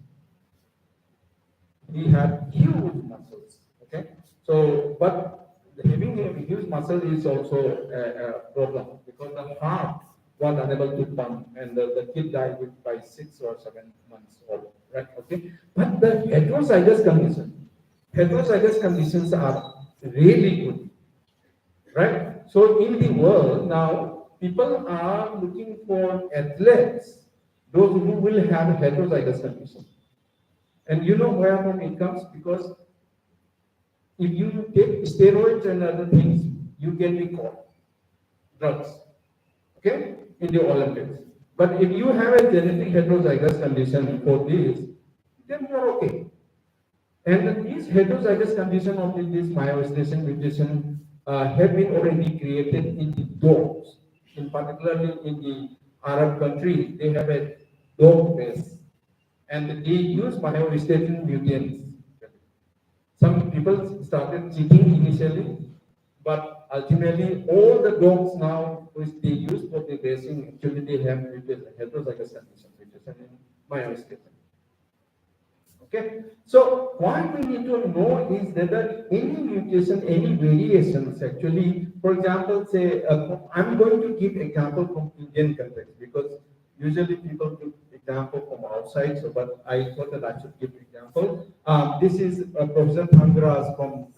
He had huge muscles. Okay, so but having a huge muscle is also a problem because the heart was unable to pump, and the kid died by 6 or 7 months old. Right? Okay, but the heterozygous conditions are really good. Right? So in the world now, people are looking for athletes, those who will have heterozygous condition. And you know where from it comes? Because if you take steroids and other things, you can be caught drugs, okay, in the Olympics. But if you have a genetic heterozygous condition for this, then you are okay. And these heterozygous condition of this myostatin mutation have been already created in the dogs. In particularly in the Arab countries, they have a dog base, and they use myostatin mutants. Some people started cheating initially, but ultimately all the dogs now which they use for the racing actually they have heterozygous condition mutation in myostatin. Okay, so what we need to know is that any mutation, any variations actually, for example, say, I'm going to give example from Indian context because usually people give example from outside, so but I thought that I should give example. This is Professor Thandras from,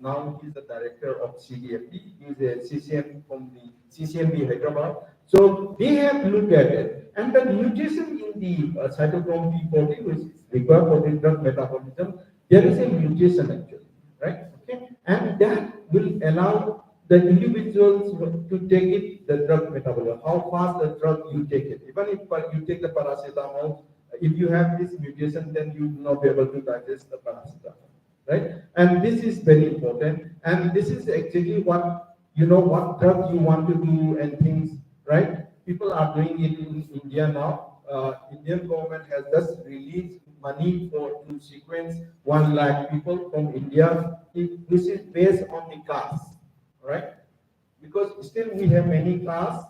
now he's the director of CDFD, he's a CCM from the CCMB Hyderabad. So they have looked at it, and the mutation in the cytochrome P40, which is required for the drug metabolism, there is a mutation actually, right? Okay, and that will allow the individuals to take it, the drug metabolism, how fast the drug you take it. Even if you take the paracetamol, if you have this mutation, then you will not be able to digest the paracetamol, right? And this is very important, and this is actually what what drug you want to do and things. Right? People are doing it in India now. Indian government has just released money to sequence 1 lakh people from India. This is based on the caste, right? Because still we have many castes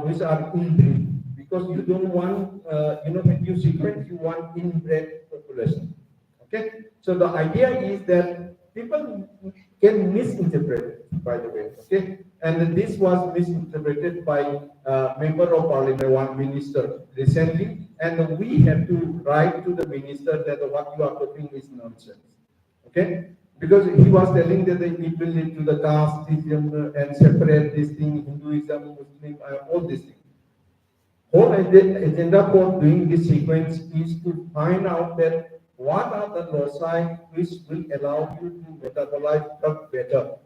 which are inbred. Because you don't want, when you sequence, you want inbred population. Okay? So the idea is that people can misinterpret it, by the way, okay? And this was misinterpreted by member of parliament, one minister recently, and we have to write to the minister that what you are talking is nonsense, okay? Because he was telling that it will lead to the caste system and separate this thing, Hinduism, Muslim, all these things. Whole agenda for doing this sequence is to find out that what are the loci which will allow you to metabolize drug better,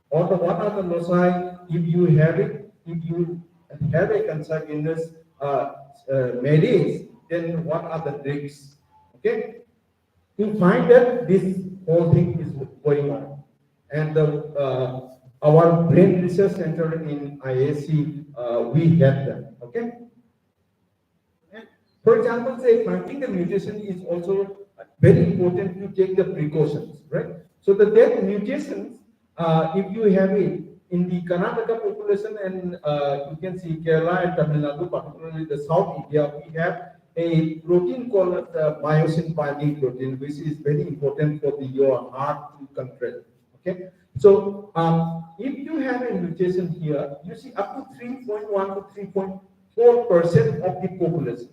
or what are the loci if you have it, if you have a consanguineous marriage, then what are the risks? Okay, to find that this whole thing is going on, and our brain research center in IAC, we have them. Okay. For example, say finding the mutation is also very important to take the precautions, right? So that mutations, if you have it in the Karnataka population, and you can see Kerala and Tamil Nadu, particularly the South India, we have a protein called myosin binding protein, which is very important for your heart to control. Okay, so if you have a mutation here, you see up to 3.1 to 3.4% of the population.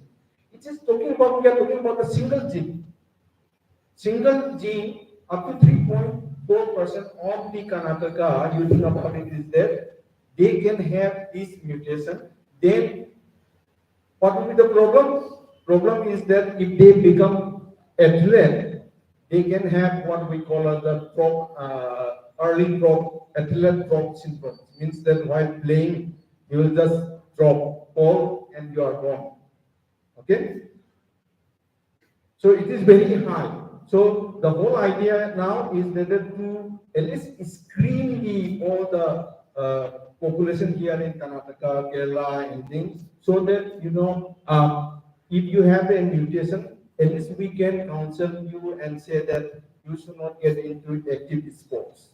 It is talking about, we are talking about a single gene. Single gene up to 3.4% of the Karnataka, you think about it, is there. They can have this mutation. Then what will be the problem? Problem is that if they become athlete, they can have what we call as the early athlete drop syndrome. It means that while playing, you will just drop all and you are gone. Okay, so it is very high. So the whole idea now is that to at least screen all the population here in Karnataka, Kerala, and things, so that if you have a mutation, at least we can counsel you and say that you should not get into active sports.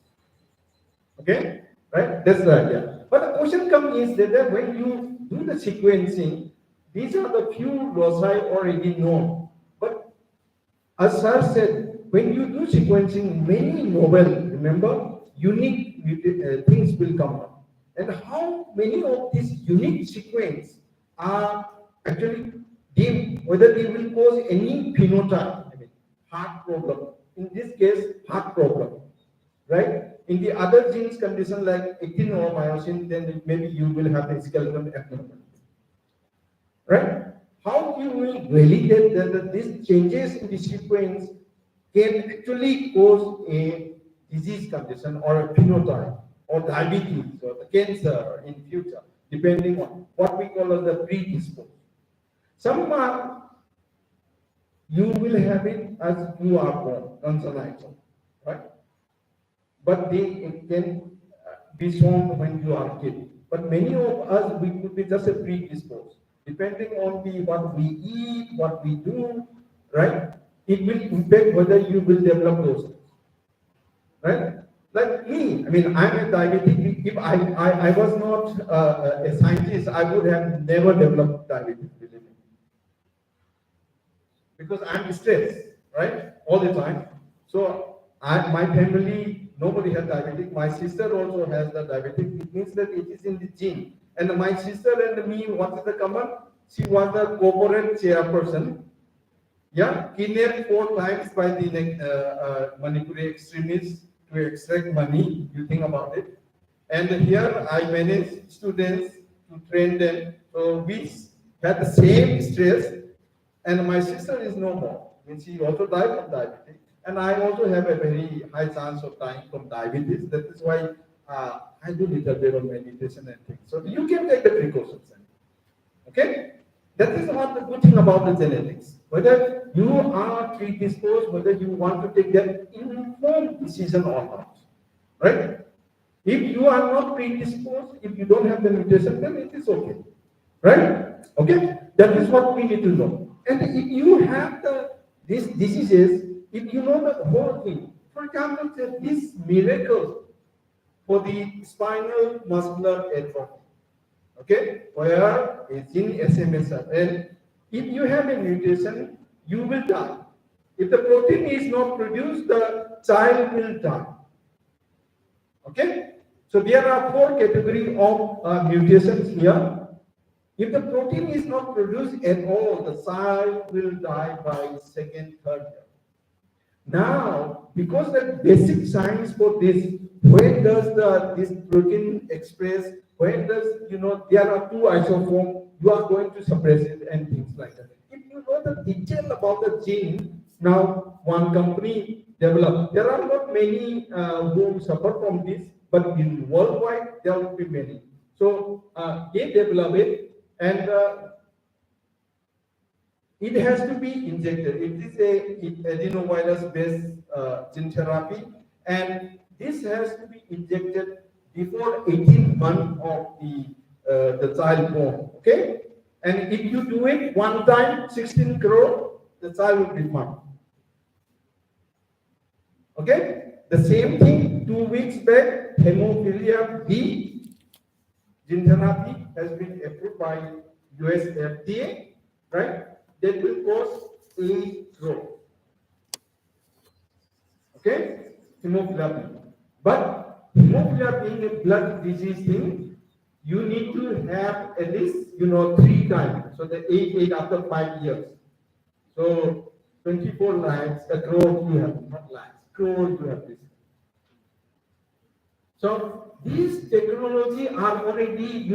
Okay, right? That's the idea. But the question comes is that when you do the sequencing, these are the few loci already known. But as Sir said, when you do sequencing, many novel, remember, unique things will come up. And how many of these unique sequences are actually, whether they will cause any phenotype, heart problem. In this case, heart problem, right? In the other genes condition like actinomyosin, then maybe you will have a skeletal abnormality. Right? How you will validate that these changes in the sequence can actually cause a disease condition or a phenotype or diabetes or the cancer in future, depending on what we call as the predisposed. Some you will have it as you are born, congenital, right? But they can be shown when you are a kid. But many of us, we could be just a predisposed. Depending on what we eat, what we do, right? It will impact whether you will develop those things, right? Like me, I mean, I'm a diabetic. If I was not a scientist, I would have never developed diabetes, believe me. Because I'm stressed, right? All the time. So my family, nobody has diabetic. My sister also has the diabetic. It means that it is in the gene. And my sister and me, what is the common? She was the corporate chairperson. Yeah, kidnapped 4 times by the Manipuri extremists to extract money. You think about it. And here I manage students to train them. So we had the same stress. And my sister is no more. I mean, she also died from diabetes. And I also have a very high chance of dying from diabetes. That is why I do little bit of meditation and things. So you can take the precautions. Okay? That is what the good thing about the genetics. Whether you are predisposed, whether you want to take that informed decision or not. Right? If you are not predisposed, if you don't have the mutation, then it is okay. Right? Okay? That is what we need to know. And if you have these diseases, if you know the whole thing, for example, this miracle for the spinal muscular atrophy, okay, where it's in SMSR, and if you have a mutation, you will die. If the protein is not produced, the child will die. Okay? So there are four categories of mutations here. If the protein is not produced at all, the child will die by second, third year. Now, because the basic science for this, when does this protein express, when does, there are two isoforms, you are going to suppress it and things like that. If you know the detail about the gene, now one company developed, there are not many who suffer from this, but in worldwide, there will be many. So they develop it, and it has to be injected. It is a adenovirus-based gene therapy, and this has to be injected before 18 months of the child born. Okay, and if you do it one time, 16 crore, the child will be fine. Okay, the same thing 2 weeks back, hemophilia B gene therapy has been approved by US FDA, right? That will cause 8 crore. Okay, hemophilia B. But hemophilia being a blood disease thing, you need to have at least 3 times. So the 8 after 5 years. So 24 lives, a crore you have, not lives, crore you have this. So these technology are already,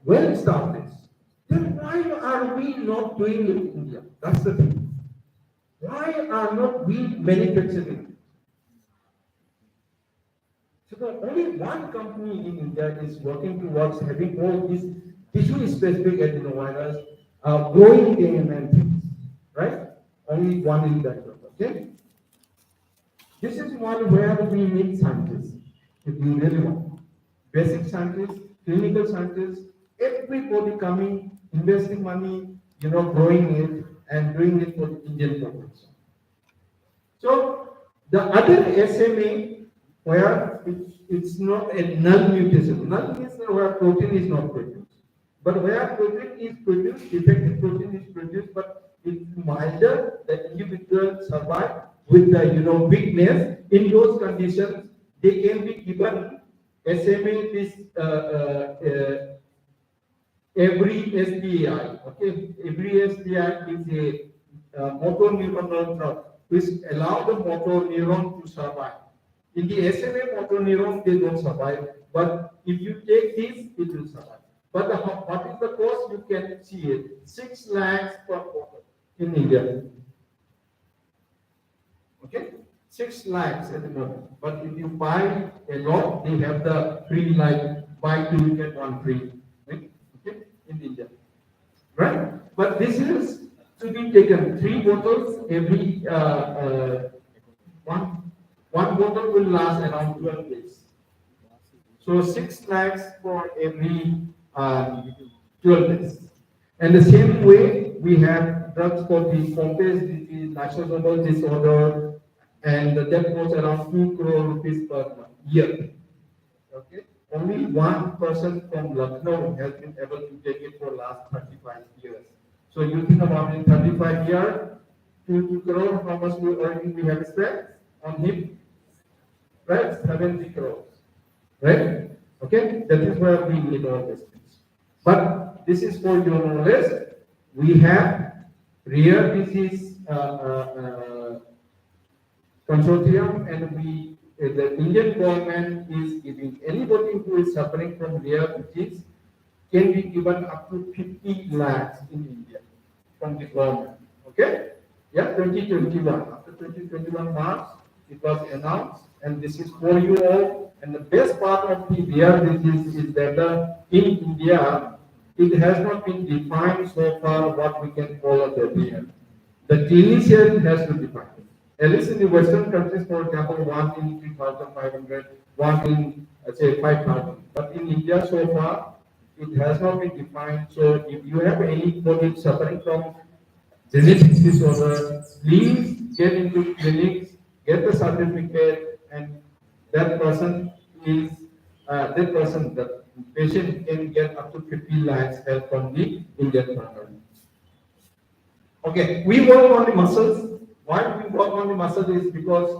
well established. Then why are we not doing it in India? That's the thing. Why are not we manufacturing? So the only one company in India is working towards having all these tissue-specific adenovirus growing them and things, right? Only one in that world, okay? This is one where we need scientists, if you really want. Basic scientists, clinical scientists, everybody coming, investing money, growing it and doing it for the Indian population. So the other SMA, where it's not a null mutation. Null means where protein is not produced. But where protein is produced, defective protein is produced, but it's milder, the individual survive with the weakness. In those conditions, they can be given SMA this every SDI. Okay, every SDI is a motor neuronal drug which allow the motor neuron to survive. In the SMA motor neuron, they don't survive, but if you take this, it will survive. But what is the cost? You can see it, 6 lakhs per quarter in India. Okay, 6 lakhs at the moment. But if you buy a lot, they have the free, like buy 2 get 1 free. Right? Okay, in India, right? But this is to be taken 3 bottles every one bottle will last around 12 days. So 6 lakhs for every 12 days. And the same way we have drugs for the complex disease, lysosomal disorder, and that costs around 2 crore rupees per year. Okay, only one person from Lucknow has been able to take it for last 35 years. So you think about in 35 years, 2 crore, how much we have spent on him? Right, 70 crores. Right? Okay, that is where we need all these things. But this is for your knowledge. We have rare disease consortium, and the Indian government is giving anybody who is suffering from rare disease can be given up to 50 lakhs in India from the government. Okay? Yeah, 2021. After 2021 March, it was announced, and this is for you all. And the best part of the rare disease is that in India, it has not been defined so far what we can call a rare. The clinician has to define it. At least in the Western countries, for example, 1 in 3,500, 1 in, say, 5,000. But in India, so far, it has not been defined. So if you have anybody suffering from genetic disorder, please get into clinics, get the certificate, and that person, the patient can get up to 50 lakhs help from the Indian government. Okay, we work on the muscles. Why we work on the muscle is because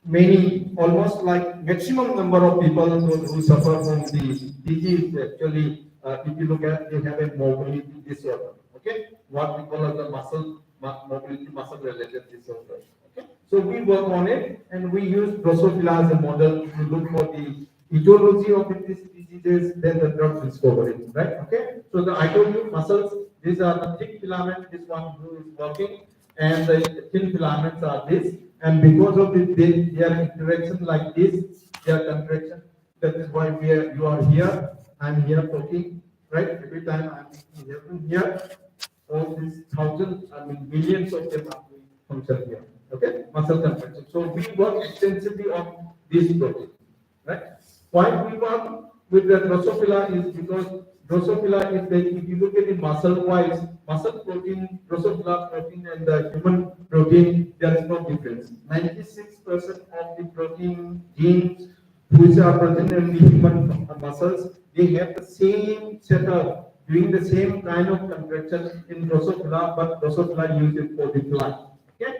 many, almost like maximum number of people who suffer from the disease actually, if you look at, they have a mobility disorder. Okay, what we call as the mobility muscle related disorder. Okay, so we work on it and we use Drosophila as a model to look for the etiology of these diseases, then the drug discovery, right? Okay, so I told you muscles, these are the thick filament, this one who is working, and the thin filaments are this, and because of their interaction like this, their contraction, that is why you are here, I'm here talking, right? Every time I'm here, all these thousands, I mean millions of them are doing function here. Okay, muscle contraction. So we work extensively on this protein, right? Why we work with the Drosophila is because Drosophila is the, if you look at the muscle wise, muscle protein, Drosophila protein and the human protein, there is no difference. 96% of the protein genes which are present in the human muscles, they have the same setup, doing the same kind of contraction in Drosophila, but Drosophila use it for the flying. Okay?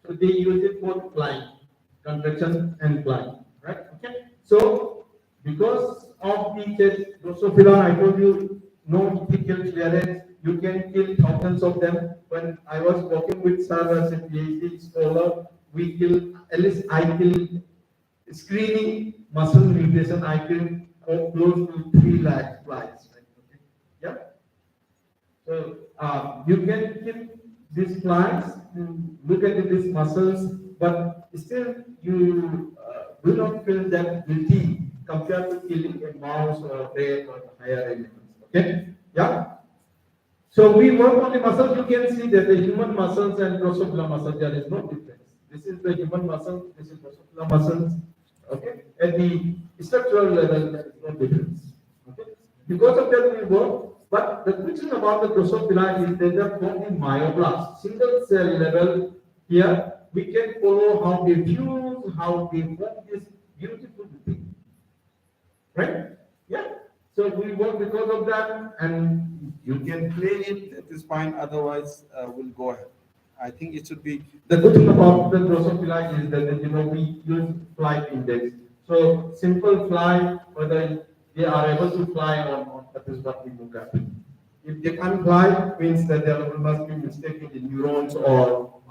So they use it for flying, contraction and flying, right? Okay. So because of the Drosophila, I told you no ethical clearance. You can kill thousands of them. When I was working with Sir as a PhD scholar, we kill, at least I kill, screening muscle mutation, I kill close to 3 lakh flies. Right? Okay. Yeah. So you can kill these flies, look at these muscles, but still you do not feel that guilty compared to killing a mouse or a rat or higher animals. Okay? Yeah? So we work on the muscles, you can see that the human muscles and Drosophila muscles, there is no difference. This is the human muscle, this is Drosophila muscles. Okay? At the structural level, there is no difference. Okay? Because of that we work, but the good thing about the Drosophila is that they are from the myoblasts, single cell level. Here we can follow how they fuse, how they form this beautiful thing. Right? Yeah. So we work because of that, and You can play it at this point, otherwise we'll go ahead. I think it should be. the good thing about the Drosophila is that we use flight index. So simple fly, whether they are able to fly or not, that is what we look at. If they can't fly, means that there must be mistake in the neurons or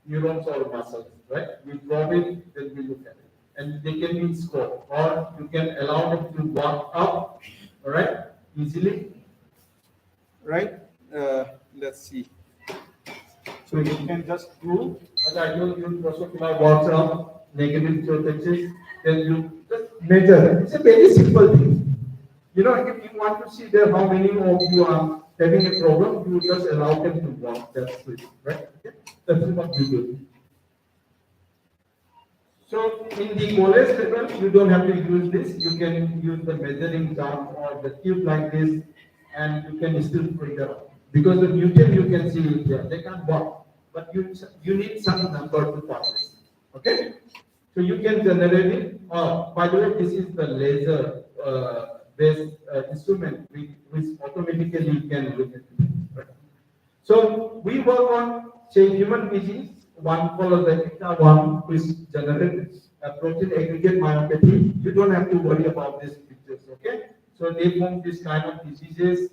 muscles, right? We probe it, then we look at it, and they can be scored, or you can allow them to walk up, all right, easily. Right? Let's see. So you can just prove. As I told you, Drosophila walks up, negative touches, then you just measure. It's a very simple thing. If you want to see there how many of you are having a problem, you just allow them to walk. That's it, right? Okay? That's what we do. So in the college level, you don't have to use this. You can use the measuring jar or the tube like this, and you can still figure out. Because the mutant you can see it here, they can't walk, but you need some number to pass. Okay, so you can generate it. By the way, this is the laser based instrument which automatically can look at it. Right? So we work on say human disease. One follows the ECTA one, which generates a protein aggregate myopathy. You don't have to worry about these pictures. Okay, so they form this kind of diseases.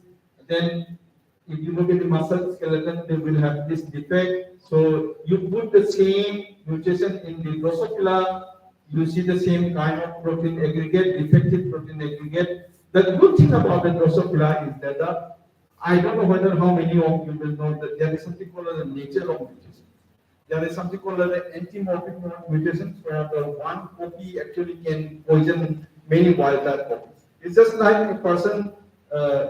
Then if you look at the muscle skeleton, they will have this defect. So you put the same mutation in the Drosophila, you see the same kind of protein aggregate, defective protein aggregate. The good thing about the Drosophila is that I don't know whether how many of you will know that there is something called the nature of mutation. There is something called the anti-morphic mutations where the one copy actually can poison many wild type copies. It's just like a person,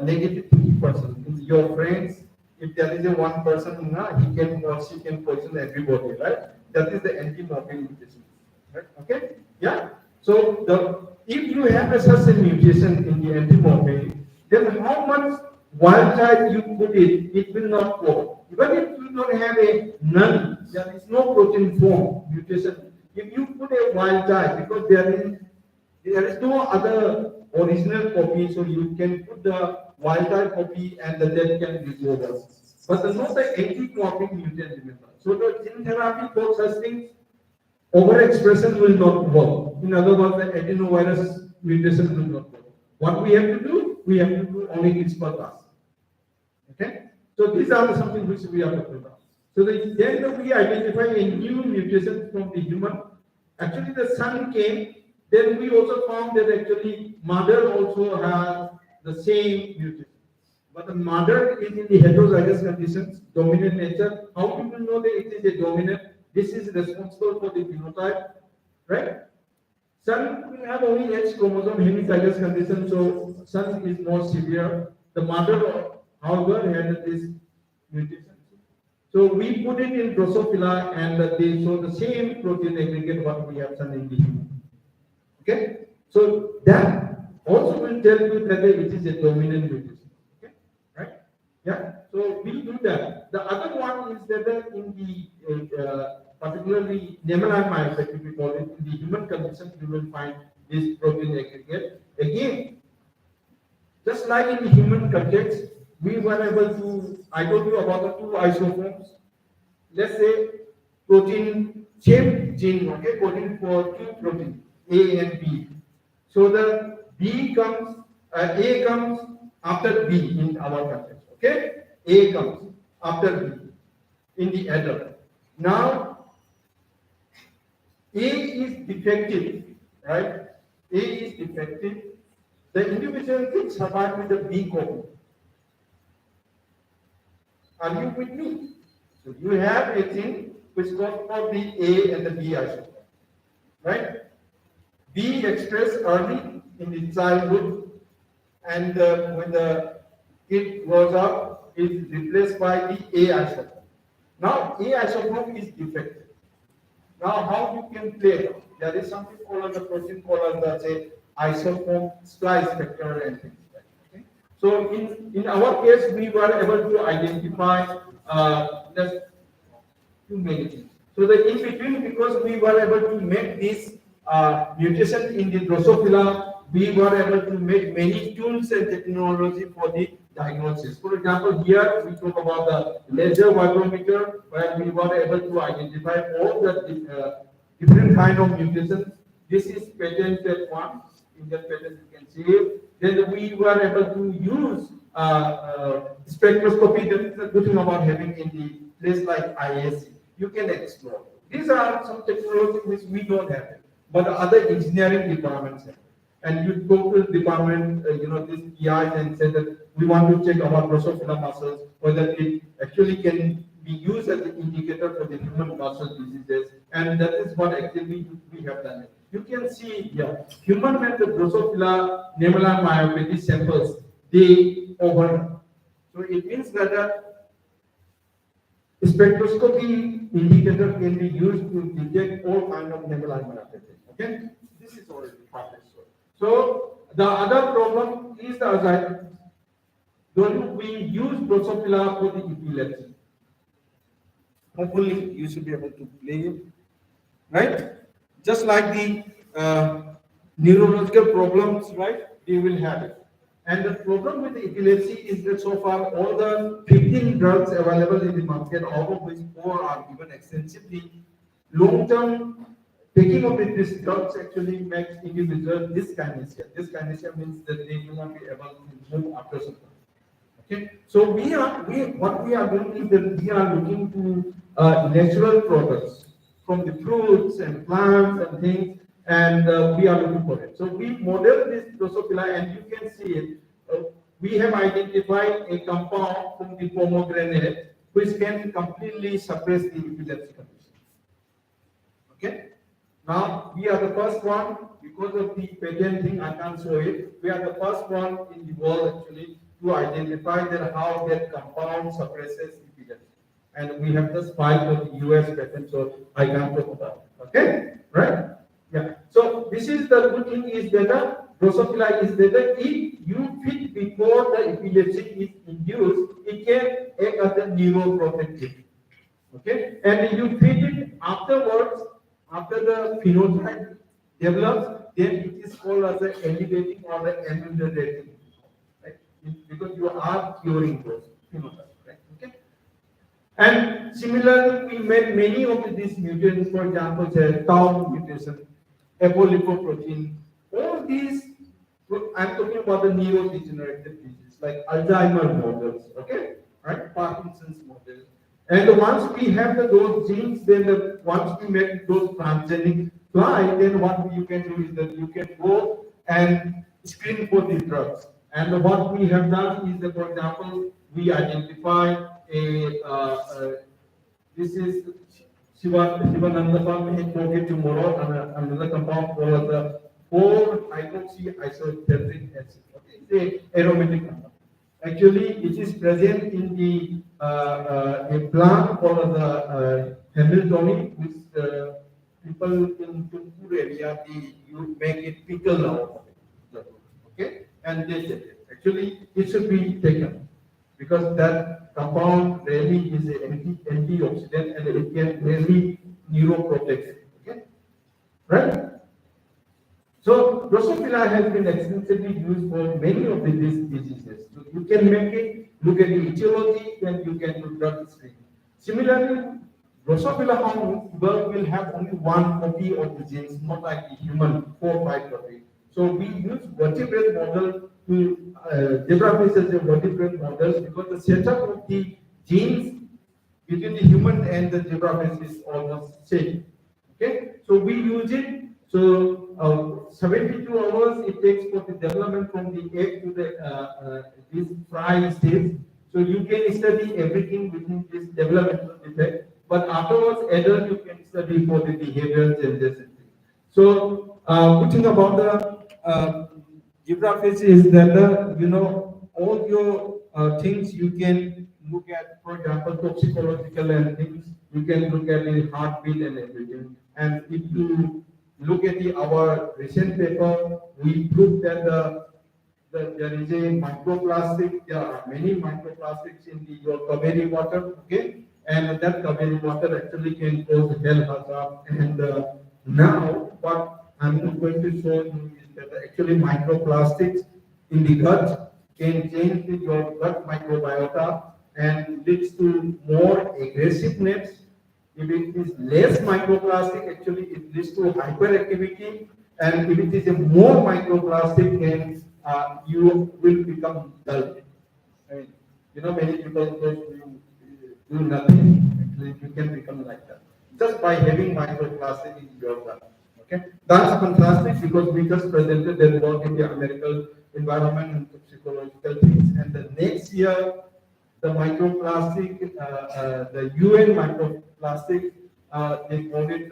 negative person. Your friends, if there is a one person, he can or she can poison everybody, right? That is the anti-morphic mutation, right? Okay, yeah. So if you have such a mutation in the anti-morphic, then how much wild type you put it will not go. Even if you don't have a none, there is no protein form mutation. If you put a wild type, because there is no other original copy, so you can put the wild type copy and the death can be over. but not the anti-clotting mutant, remember. So the gene therapy for such things, overexpression will not work. In other words, the adenovirus mutation will not work. What we have to do? We have to do only CRISPR-Cas. Okay? So these are something which we are talking about. So then we identify a new mutation from the human. Actually, the son came. Then we also found that actually mother also has the same mutation. But the mother is in the heterozygous conditions, dominant nature. How people know that it is a dominant? This is responsible for the phenotype, right? Son will have only X chromosome hemizygous condition, so son is more severe. The mother, however, had this mutation. So we put it in Drosophila and they show the same protein aggregate what we have seen in the human. Okay? So that also will tell you that it is a dominant mutation. Okay? Right? Yeah? So we do that. The other one is that in the particularly Nemaline myopathy, we call it, in the human condition, you will find this protein aggregate. Again, just like in the human context, we were able to, I told you about the two isoforms. Let's say protein, same gene, okay, coding for two proteins, A and B. So the B comes, A comes after B in our context, okay? A comes after B in the adult. Now, A is defective, right? A is defective. The individual can survive with the B copy. Are you with me? So you have a thing which goes for the A and the B isoform, right? B expressed early in the childhood, and when the kid grows up, is replaced by the A isoform. Now A isoform is defective. Now how you can play? There is something called the protein called the say isoform splice factor and things like that. Okay? So in our case, we were able to identify just too many things. So the in between, because we were able to make this mutation in the Drosophila, we were able to make many tools and technology for the diagnosis. For example, here we talk about the laser vibrometer, where we were able to identify all the different kind of mutations. This is patented one. In that patent you can see it. Then we were able to use spectroscopy. That is the good thing about having in the place like IAC. You can explore. These are some technologies which we don't have, but other engineering departments have. And you go to the department, this PIs and say that we want to check our Drosophila muscles, whether it actually can be used as an indicator for the human muscle diseases. And that is what actually we have done. You can see here, human and the Drosophila Nemaline myopathy samples, they overlap. So it means that spectroscopy indicator can be used to detect all kind of Nemaline myopathy. Okay, this is already published. So the other problem is the Alzheimer's. Don't we use Drosophila for the epilepsy? Hopefully, you should be able to play it, right? Just like the neurological problems, right? They will have it. And the problem with the epilepsy is that so far all the 15 drugs available in the market, all of which 4 are given extensively, long-term taking of these drugs actually makes individual dyskinesia. Dyskinesia means that they will not be able to move after some time. Okay, so what we are doing is that we are looking to natural products from the fruits and plants and things, and we are looking for it. So we model this Drosophila, and you can see it. We have identified a compound from the pomegranate which can completely suppress the epilepsy condition. Okay. Now, we are the first one, because of the patent thing, I can't show it. We are the first one in the world actually to identify that how that compound suppresses epilepsy. And we have just filed for the US patent, so I can't talk about it. Okay? Right? Yeah. So this is the good thing is that Drosophila is that if you feed before the epilepsy is induced, it can act as a neuroprotective. Okay? And you feed it afterwards. After the phenotype develops, then it is called as the elevating or the ameliorating, right? Because you are curing those phenotypes, right? Okay. And similarly, we made many of these mutations, for example, say tau mutation, apolipoprotein, all these, I'm talking about the neurodegenerative diseases like Alzheimer models, okay, right, Parkinson's model. And once we have those genes, then once we make those transgenic fly, then what you can do is that you can go and screen for these drugs. And what we have done is that, for example, we identify this is Shivanandapam in Kogi tomorrow, and another compound called the 4-hydroxyisoteric acid. Okay, it's a aromatic compound. Actually, it is present in the a plant called the Hamiltoni, which people in Tumkur area you make it pickle out of it. Okay, and they take it. Actually, it should be taken because that compound really is an antioxidant and it can really neuroprotect. Okay, right? So Drosophila has been extensively used for many of these diseases. So you can make it, look at the etiology, then you can do drug screening. Similarly, Drosophila will have only one copy of the genes, not like the human 4 or 5 copies. So we use vertebrate model to zebrafish as a vertebrate model because the setup of the genes between the human and the zebrafish is almost same. Okay, so we use it. So 72 hours it takes for the development from the egg to the this fry stage. So you can study everything within this developmental defect, but afterwards adult you can study for the behavioral changes. So good thing about the zebrafish is that all your things you can look at, for example, toxicological and things. You can look at the heartbeat and everything. And if you look at our recent paper, we proved that there is a microplastic. There are many microplastics in your Kaveri water. Okay, and that Kaveri water actually can cause health hazard. And now what I'm going to show you is that actually microplastics in the gut can change your gut microbiota and leads to more aggressiveness. If it is less microplastic, actually it leads to hyperactivity, and if it is a more microplastic, then you will become dull. I mean, many people do nothing. Actually, you can become like that just by having microplastic in your gut. Okay, that's fantastic because we just presented that work in the American environment and toxicological things, and the next year the microplastic, the UN microplastic, they call it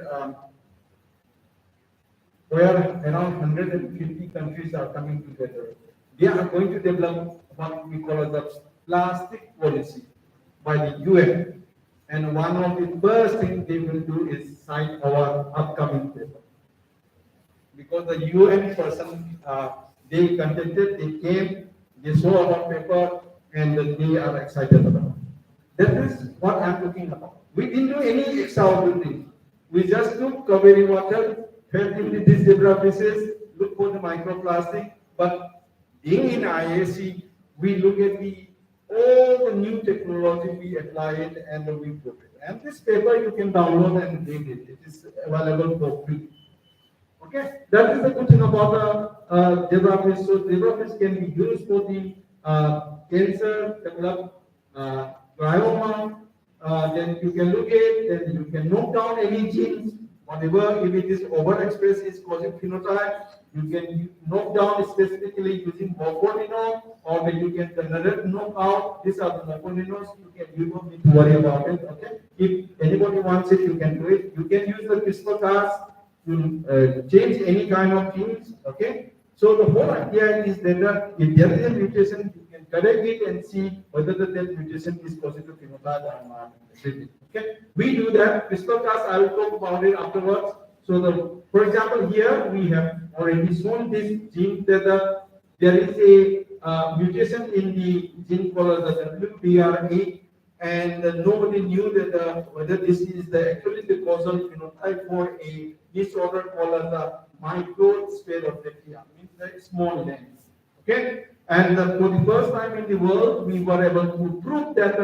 where around 150 countries are coming together. They are going to develop what we call as the plastic policy by the UN. And one of the first things they will do is sign our upcoming paper. Because the UN person, they contacted, they came, they saw our paper, and they are excited about it. That is what I'm talking about. We didn't do any extraordinary thing. We just took Kaveri water, fed into these zebrafishes, look for the microplastic. But being in IAC, we look at all the new technology, we apply it, and we prove it. And this paper you can download and read it. It is available for free. Okay, that is the good thing about the zebrafish. So zebrafish can be used for the cancer, develop glioma. Then you can look at, then you can knock down any genes, whatever. If it is overexpressed, is causing phenotype. You can knock down specifically using morphoninol, or then you can generate knockout. These are the morphoninos. You don't need to worry about it. Okay, if anybody wants it, you can do it. You can use the CRISPR-Cas to change any kind of genes. Okay, so the whole idea is that if there is a mutation, you can correct it and see whether that mutation is positive phenotype or not. Okay, we do that. CRISPR-Cas, I will talk about it afterwards. So for example, here we have already shown this gene that there is a mutation in the gene called the WPR8, and nobody knew that whether this is actually the causal phenotype for a disorder called the microspherocephaly, means the small lens. Okay, And for the first time in the world, we were able to prove that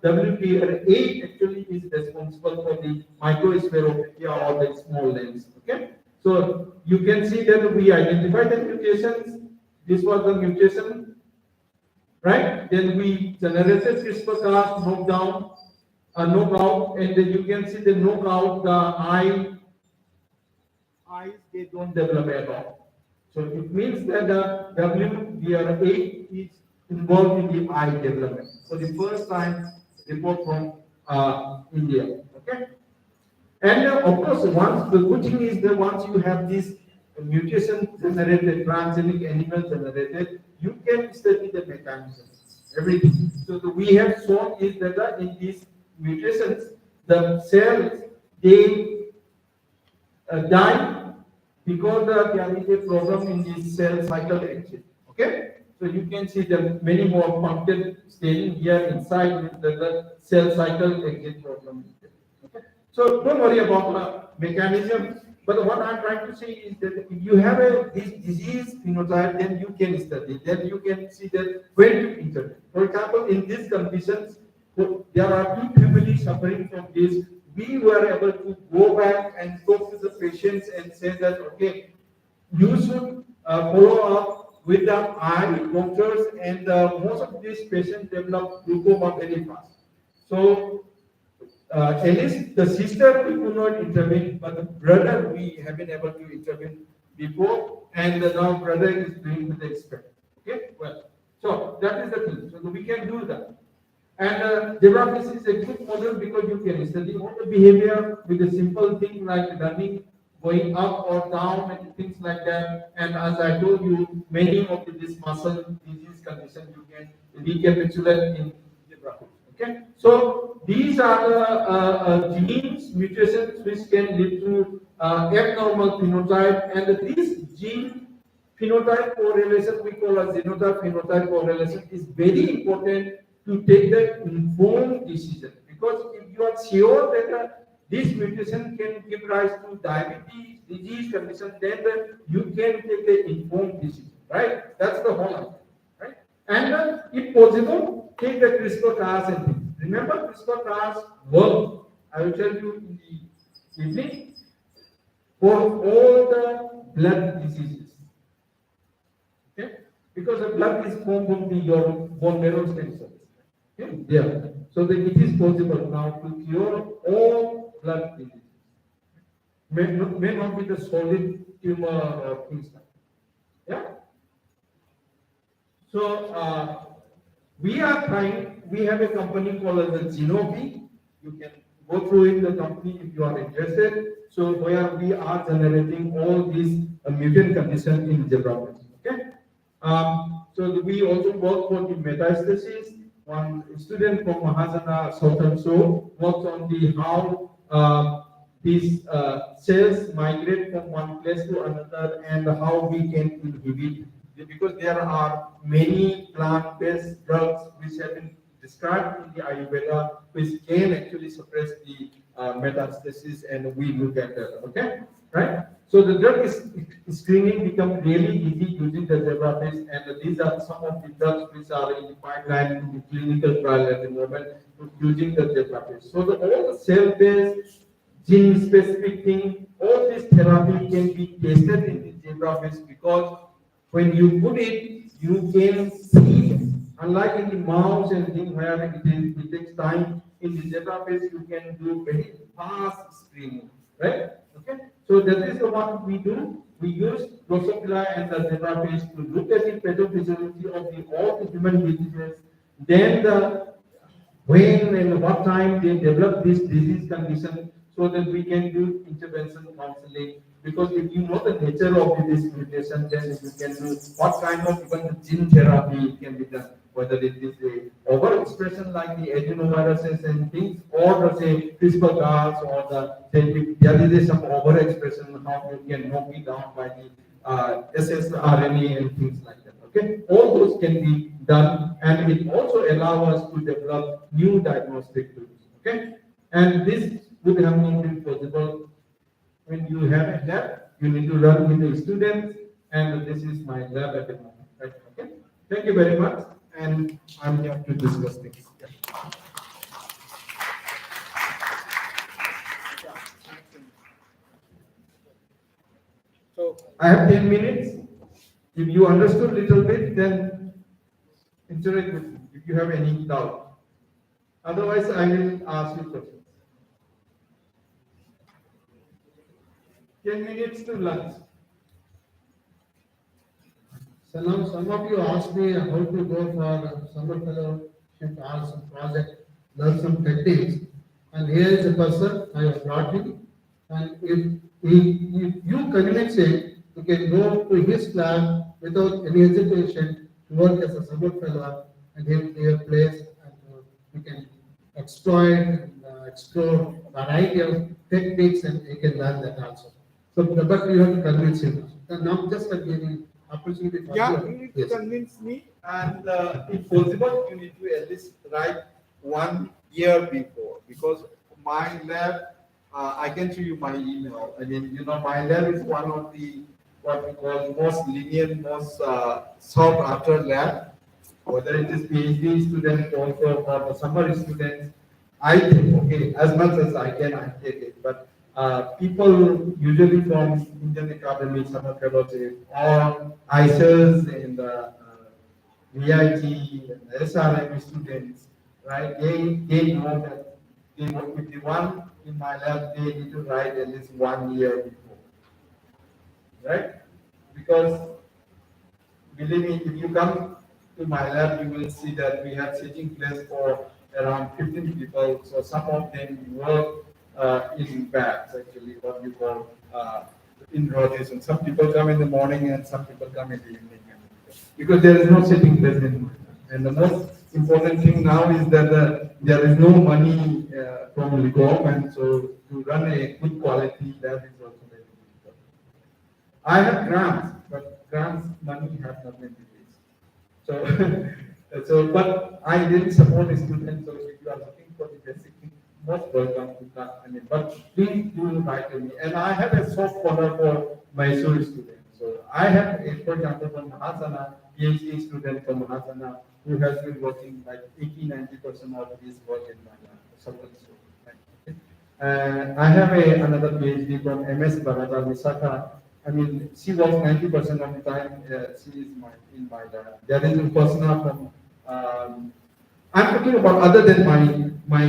WPR8 actually is responsible for the microspherophakia or the small lens. Okay, so you can see that we identified the mutations. This was the mutation, right? Then we generated CRISPR-Cas knockdown, knockout, and then you can see the knockout. The eyes they don't develop at all. So it means that the WBR8 is involved in the eye development. For the first time, report from India. Okay. And of course, once the good thing is that once you have this mutation generated, transgenic animal generated, you can study the mechanism, everything. So we have shown is that in these mutations, the cells they die because there is a problem in the cell cycle exit. Okay, so you can see the many more punctured staining here inside with the cell cycle exit problem. Okay, so don't worry about the mechanism. But what I'm trying to say is that if you have this disease phenotype, then you can study. Then you can see that where to intervene. For example, in these conditions, there are two families suffering from this. We were able to go back and talk to the patients and say that, okay, you should follow up with the eye doctors, and most of these patients develop glaucoma very fast. So, at least the sister we could not intervene, but the brother we have been able to intervene before, and now brother is doing with the experiment. Okay, well, so that is the thing. So we can do that. And geography is a good model because you can study all the behavior with a simple thing like running, going up or down, and things like that. And as I told you, many of these muscle disease conditions you can recapitulate in geography. Okay, so these are the genes mutations which can lead to abnormal phenotype, and this gene phenotype correlation we call as genotype phenotype correlation is very important to take the informed decision, because if you are sure that this mutation can give rise to diabetes, disease condition, then you can take the informed decision, right? That's the whole idea, right? And if possible, take the CRISPR-Cas and things. Remember, CRISPR-Cas work. I will tell you in the evening for all the blood diseases. Okay, because the blood is formed from your bone marrow stem cells. Okay? Yeah. So that it is possible now to cure all blood diseases. May not be the solid tumor or things like that. Yeah. So we are trying. We have a company called the Genovi. You can go through it, the company, if you are interested. So where we are generating all these mutant conditions in zebrafish. Okay. So we also work for the metastasis. One student from Mahasana Southern So works on the how these cells migrate from one place to another and how we can inhibit, because there are many plant-based drugs which have been described in the Ayurveda which can actually suppress the metastasis, and we look at that. Okay, right? So the drug screening becomes really easy using the zebrafish, and these are some of the drugs which are in the pipeline in the clinical trial at the moment using the zebrafish. So all the cell-based, gene-specific thing, all this therapy can be tested in the zebrafish, because when you put it, you can see it. Unlike in the mouse and thing where it takes time, in the zebrafish you can do very fast screening, right? Okay, so that is the one we do. We use Drosophila and the zebrafish to look at the pathophysiology of all the human diseases. Then when and what time they develop this disease condition, so that we can do intervention counseling. Because if you know the nature of this mutation, then you can do what kind of even the gene therapy can be done, whether it is a overexpression like the adenoviruses and things, or the say CRISPR-Cas, or the say if there is some overexpression, how you can knock it down by the ssRNA and things like that. Okay, all those can be done, and it also allows us to develop new diagnostic tools. Okay, and this would have not been possible when you have a lab. You need to run with the students, and this is my lab at the moment. Right? Okay. Thank you very much, and I'm here to discuss things. So I have 10 minutes. If you understood little bit, then interact with me if you have any doubt. Otherwise, I will ask you questions. 10 minutes to lunch. So now some of you asked me how to go for summer fellowship or some project, learn some techniques. And here is a person I have brought in. And if you convince him, you can go to his lab without any hesitation to work as a summer fellow and he will be a place and you can exploit and explore variety of techniques and you can learn that also. So, but you have to convince him. So now just a giving opportunity for Yeah, you. you need to Yes. convince me, and if possible, you need to at least write 1 year before, because my lab, I can show you my email. I mean, you know, my lab is one of the what we call most lenient, most sought after lab. Whether it is PhD students also or the summer students, I think, okay, as much as I can, I take it. But people usually from Indian Academy, summer fellowship, or ICERs and VIT and SRM students, right? They know that they, if they want in my lab, they need to write at least 1 year before, right? Because believe me, if you come to my lab, you will see that we have sitting place for around 15 people. So some of them work in batch, actually, what you call in rotation. Some people come in the morning and some people come in the evening. Because there is no sitting place in my lab. And the most important thing now is that there is no money from the government. So to run a good quality lab is also very difficult. I have grants, but grants money has not been released. So, but I didn't support the students. So if you are looking for the basic thing, most welcome to come. I mean, but please do write to me. And I have a soft corner for Mysore students. So I have, for example, from Mahasana, PhD student from Mahasana, who has been working like 80-90% of his work in my lab. I have another PhD from MS Bharata, Visakha. I mean, she works 90% of the time. She is in my lab. There is a person from. I'm talking about other than my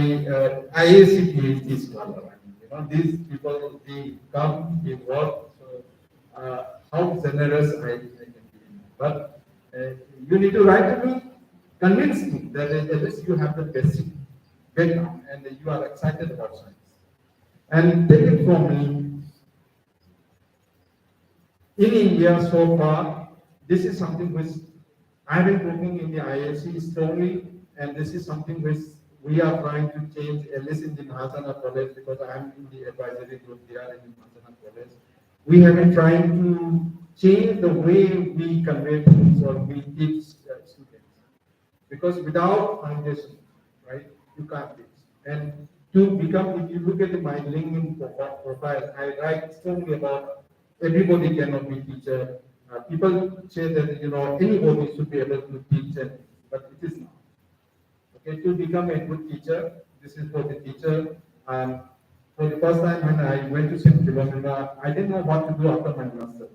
IAC PhD scholar. I mean, you know, these people they come, they work. So how generous I can be. But you need to write to me, convince me that at least you have the basic background and you are excited about science. And take it from me, in India so far, this is something which I've been working in the IAC strongly, and this is something which we are trying to change, at least in the Mahasana College, because I'm in the advisory group there in the Mahasana College. We have been trying to change the way we convey things or we teach students. Because without foundation, right, you can't teach. And to become, if you look at my LinkedIn profile, I write strongly about everybody cannot be teacher. People say that anybody should be able to teach, but it is not. Okay, to become a good teacher, this is for the teacher. For the first time when I went to St. Philomena, I didn't know what to do after my master's.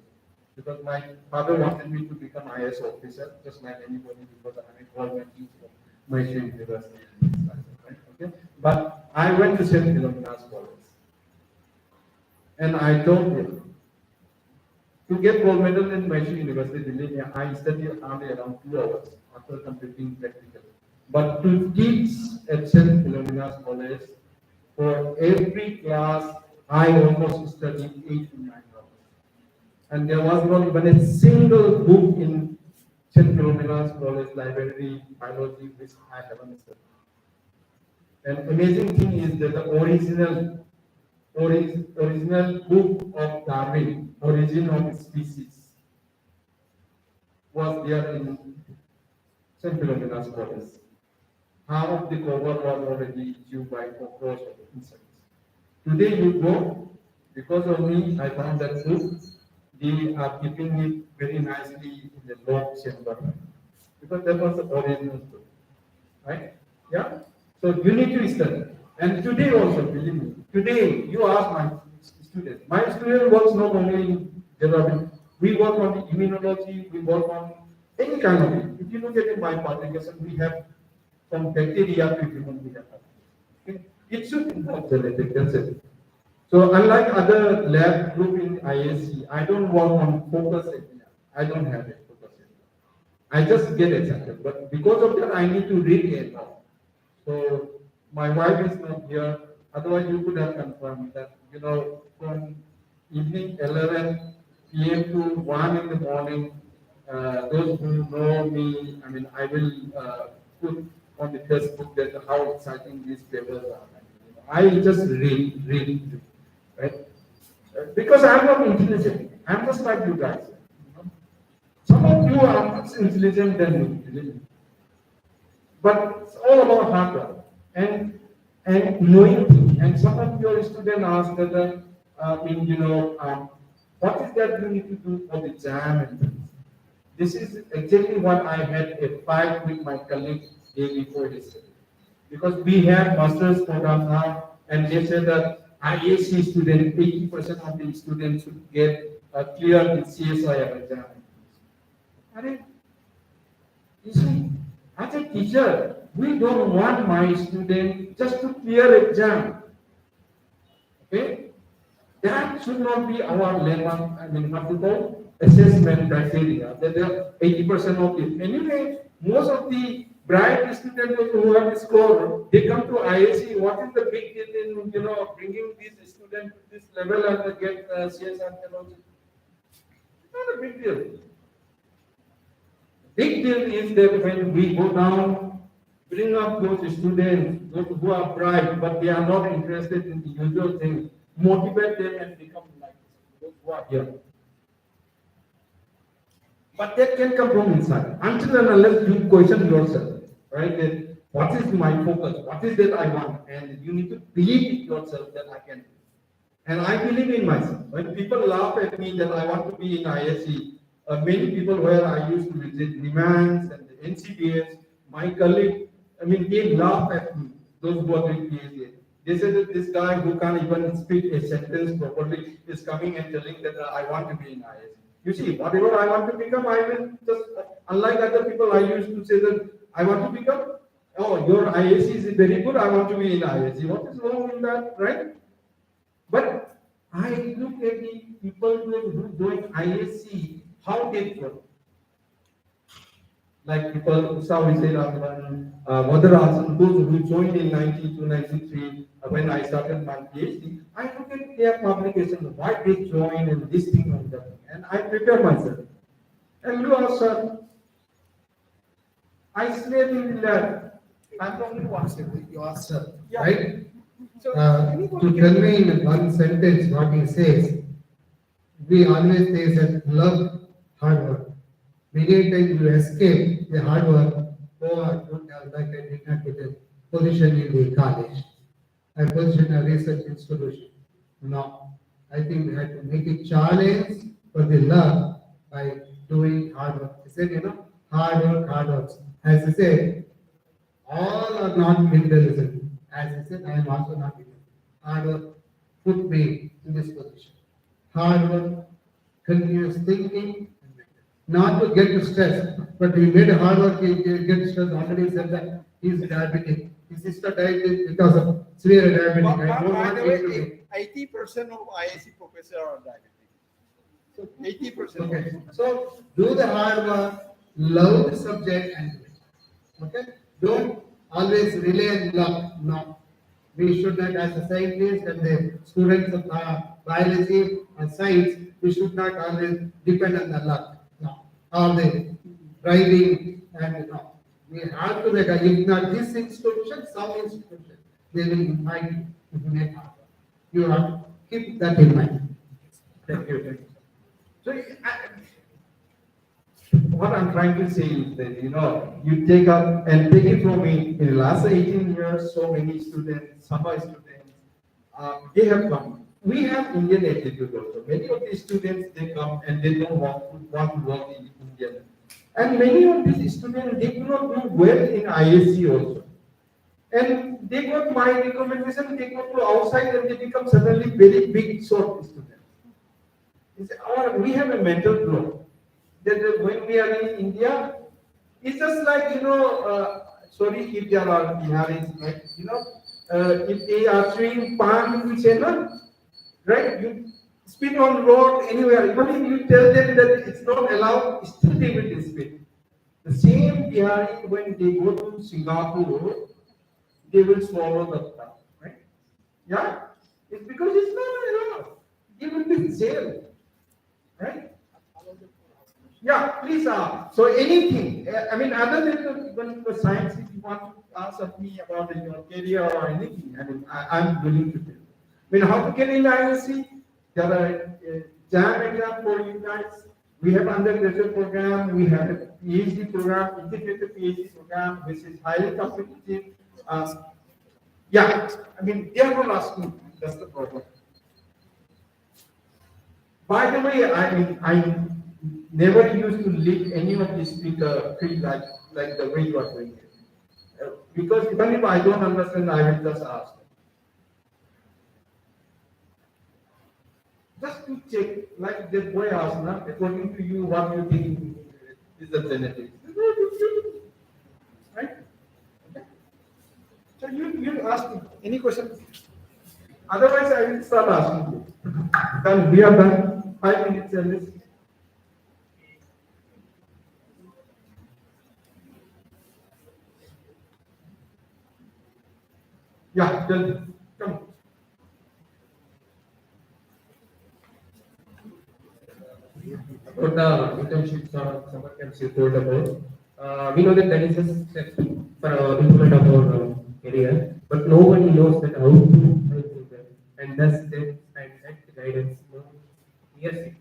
Because my father wanted me to become IS officer, just like anybody, because I'm a government teacher from Mysore University. Right? Okay? But I went to St. Philomena's College. And I told him, to get gold medal in Mysore University, believe me, I studied only around 2 hours after completing practical. But to teach at St. Philomena's College, for every class, I almost studied 8 to 9 hours. And there was not even a single book in St. Philomena's College library, biology, which I haven't studied. And amazing thing is that the original book of Darwin, Origin of Species, was there in St. Philomena's College. Half of the cover was already chewed by cockroach or insects. Today you go, because of me, I found that book. They are keeping it very nicely in the locked chamber. because that was the original story, right? Yeah. So you need to study. And today also, believe me, today you ask my student. My student works not only in geography. We work on immunology. We work on any kind of it. If you look at my publication, we have from bacteria to human we have. Okay? It should involve genetic. That's it. So unlike other lab group in ISC, I don't work on focus area. I don't have a focus area. I just get accepted. But because of that, I need to read a lot. So my wife is not here. Otherwise, you could have confirmed that, from evening 11 p.m. to 1 in the morning, those who know me, I mean, I will put on the Facebook that how exciting these papers are. I just read, right? Because I'm not intelligent. I'm just like you guys. Some of you are much intelligent than me, believe me. But it's all about hard work and knowing things. And some of your students ask that, what is that you need to do for the exam and things. This is exactly what I had a fight with my colleague day before yesterday. Because we have master's program now, and they said that IAC student, 80% of the students should get clear the CSIR exam. I mean, you see, as a teacher, we don't want my student just to clear exam. Okay? That should not be our lemma, what we call assessment criteria. That there are 80% of it. Anyway, most of the bright students who have scored, they come to ISC. What is the big deal in bringing these students to this level and get CSR fellowship? Not a big deal. Big deal is that when we go down, bring up those students, those who are bright, but they are not interested in the usual thing, motivate them and become like those who are here. But that can come from inside. Until and unless you question yourself, right? That what is my focus? What is that I want? And you need to believe in yourself that I can do. And I believe in myself. When people laugh at me that I want to be in ISC, many people where I used to visit Nimans and the NCBS, my colleague, they laugh at me, those who are doing PhD. They say that this guy who can't even speak a sentence properly is coming and telling that I want to be in ISC. You see, whatever I want to become, I will just, unlike other people, I used to say that I want to become, oh, your ISC is very good, I want to be in ISC. What is wrong in that, right? But I look at the people who doing ISC, how they work. Like people, Sawi said, Madarasan, those who joined in 92, 93, when I started my PhD, I look at their publication, why they join and this thing and that thing, and I prepare myself. And you also, I sleep in the lab. I'm the only one. Yourself, Yeah. right? To tell me in one sentence what he says, we always say that love hard work. Many times you escape the hard work, oh, I don't have that, I did not get a position in the college, a position in a research institution. No, I think we have to make a challenge for the love by doing hard work. He said, hard work, hard work. As he said, all are not materialism. As I said, I am also not materialism. Hard work put me in this position. Hard work, continuous thinking, not to get stressed, but he made a hard work, he get stressed. Already said that he is diabetic. His sister died because of severe diabetic. I don't By want the him to way, 80% of ISC professors are diabetic. So 80%. Okay. So do the hard work, love the subject, and do it. Okay? Don't always rely on luck. No. We should not, as a scientist and the students of biology and science, we should not always depend on the luck. No. Or the driving and we have to make a, if not this institution, some institution, they will invite you if you make hard work. You have to keep that in mind. Thank you. So, what I'm trying to say is that, you take up and take it from me, in the last 18 years, so many students, summer students, they have come. We have Indian attitude also. Many of these students, they come and they don't want to work in Indian And many of these students, they do not do well in ISC also. And they got my recommendation, they go to outside and they become suddenly very big short students. We have a mental block that when we are in India, it's just like, sorry if there are Biharis, like, if they are chewing pan, we say, no, right? You spit on road anywhere, even if you tell them that it's not allowed, still they will spit. The same Bihari, when they go to Singapore, they will swallow the stuff, right? Yeah? It's because it's not allowed. They will be jailed, right? Yeah, please ask. So anything, other than the science, if you want to ask me about your career or anything, I'm willing to tell. How to get in ISC? There are jam exam for you guys. We have undergraduate program, we have a PhD program, integrated PhD program, which is highly competitive. They are not asking, that's the problem. By the way, I never used to leave any of the speaker free like the way you are doing it. Because even if I don't understand, I will just ask. Just to check, like the boy asked, according to you, what you think is the genetics. Right? Okay. So you ask me any question. Otherwise, I will start asking you. Then we are done. 5 minutes at least. Yeah, tell me. Come. About the internships or summer camps you told about, we know that that is a step for improvement of our career, but nobody knows that how to do that, and thus that and that guidance. Yes.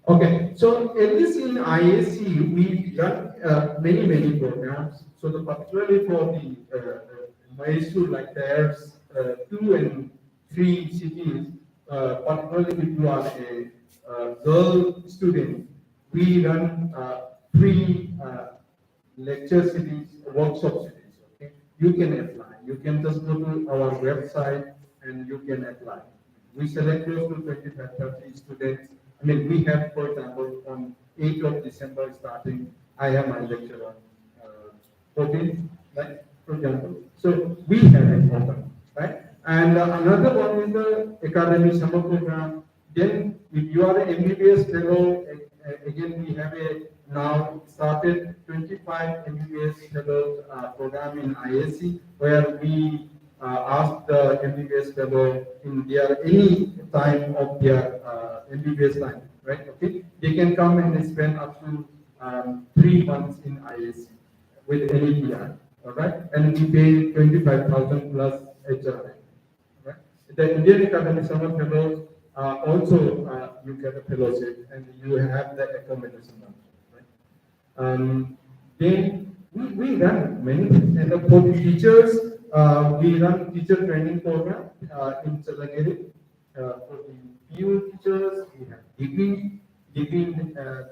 Okay, so at least in ISC, we run many programs. So particularly for the Mysore, like there's 2 and 3 cities, particularly if you are a girl student, we run 3 lecture cities, workshop cities. Okay, you can apply. You can just go to our website and you can apply. We select close to 25, 30 students. We have, for example, on 8th of December starting, I have my lecture on 14th, right, for example. So we have it open, right? And another one is the academic summer program. Then if you are an MBBS fellow, again we have a now started 25 MBBS fellow program in ISC where we ask the MBBS fellow in their any time of their MBBS time, right? Okay, they can come and spend up to 3 months in ISC with any PR, all right? And we pay 25,000 plus HRI, right? The Indian Academy Summer Fellows also you get a fellowship and you have the accommodation also, right? Then we run many things, and for the teachers, we run teacher training program in Chalagiri. For the PU teachers, we have DP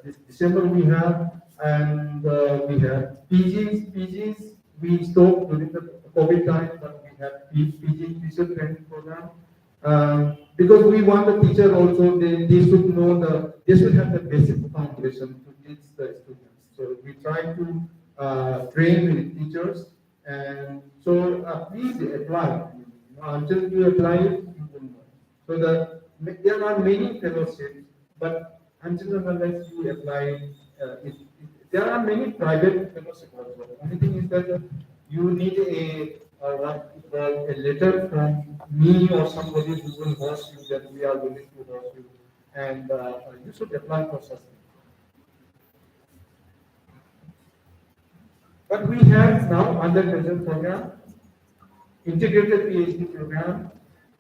this December we have, and we have PGs we stopped during the COVID time, but we have PG teacher training program. Because we want the teacher also, they should know they should have the basic foundation to teach the students. So we try to train with teachers, and so please apply. Until you apply it, you will know. So there are many fellowships, but until and unless you apply, there are many private fellowships also. The only thing is that you need what we call a letter from me or somebody who will host you that we are willing to host you, and you should apply for such things. But we have now undergraduate program, integrated PhD program,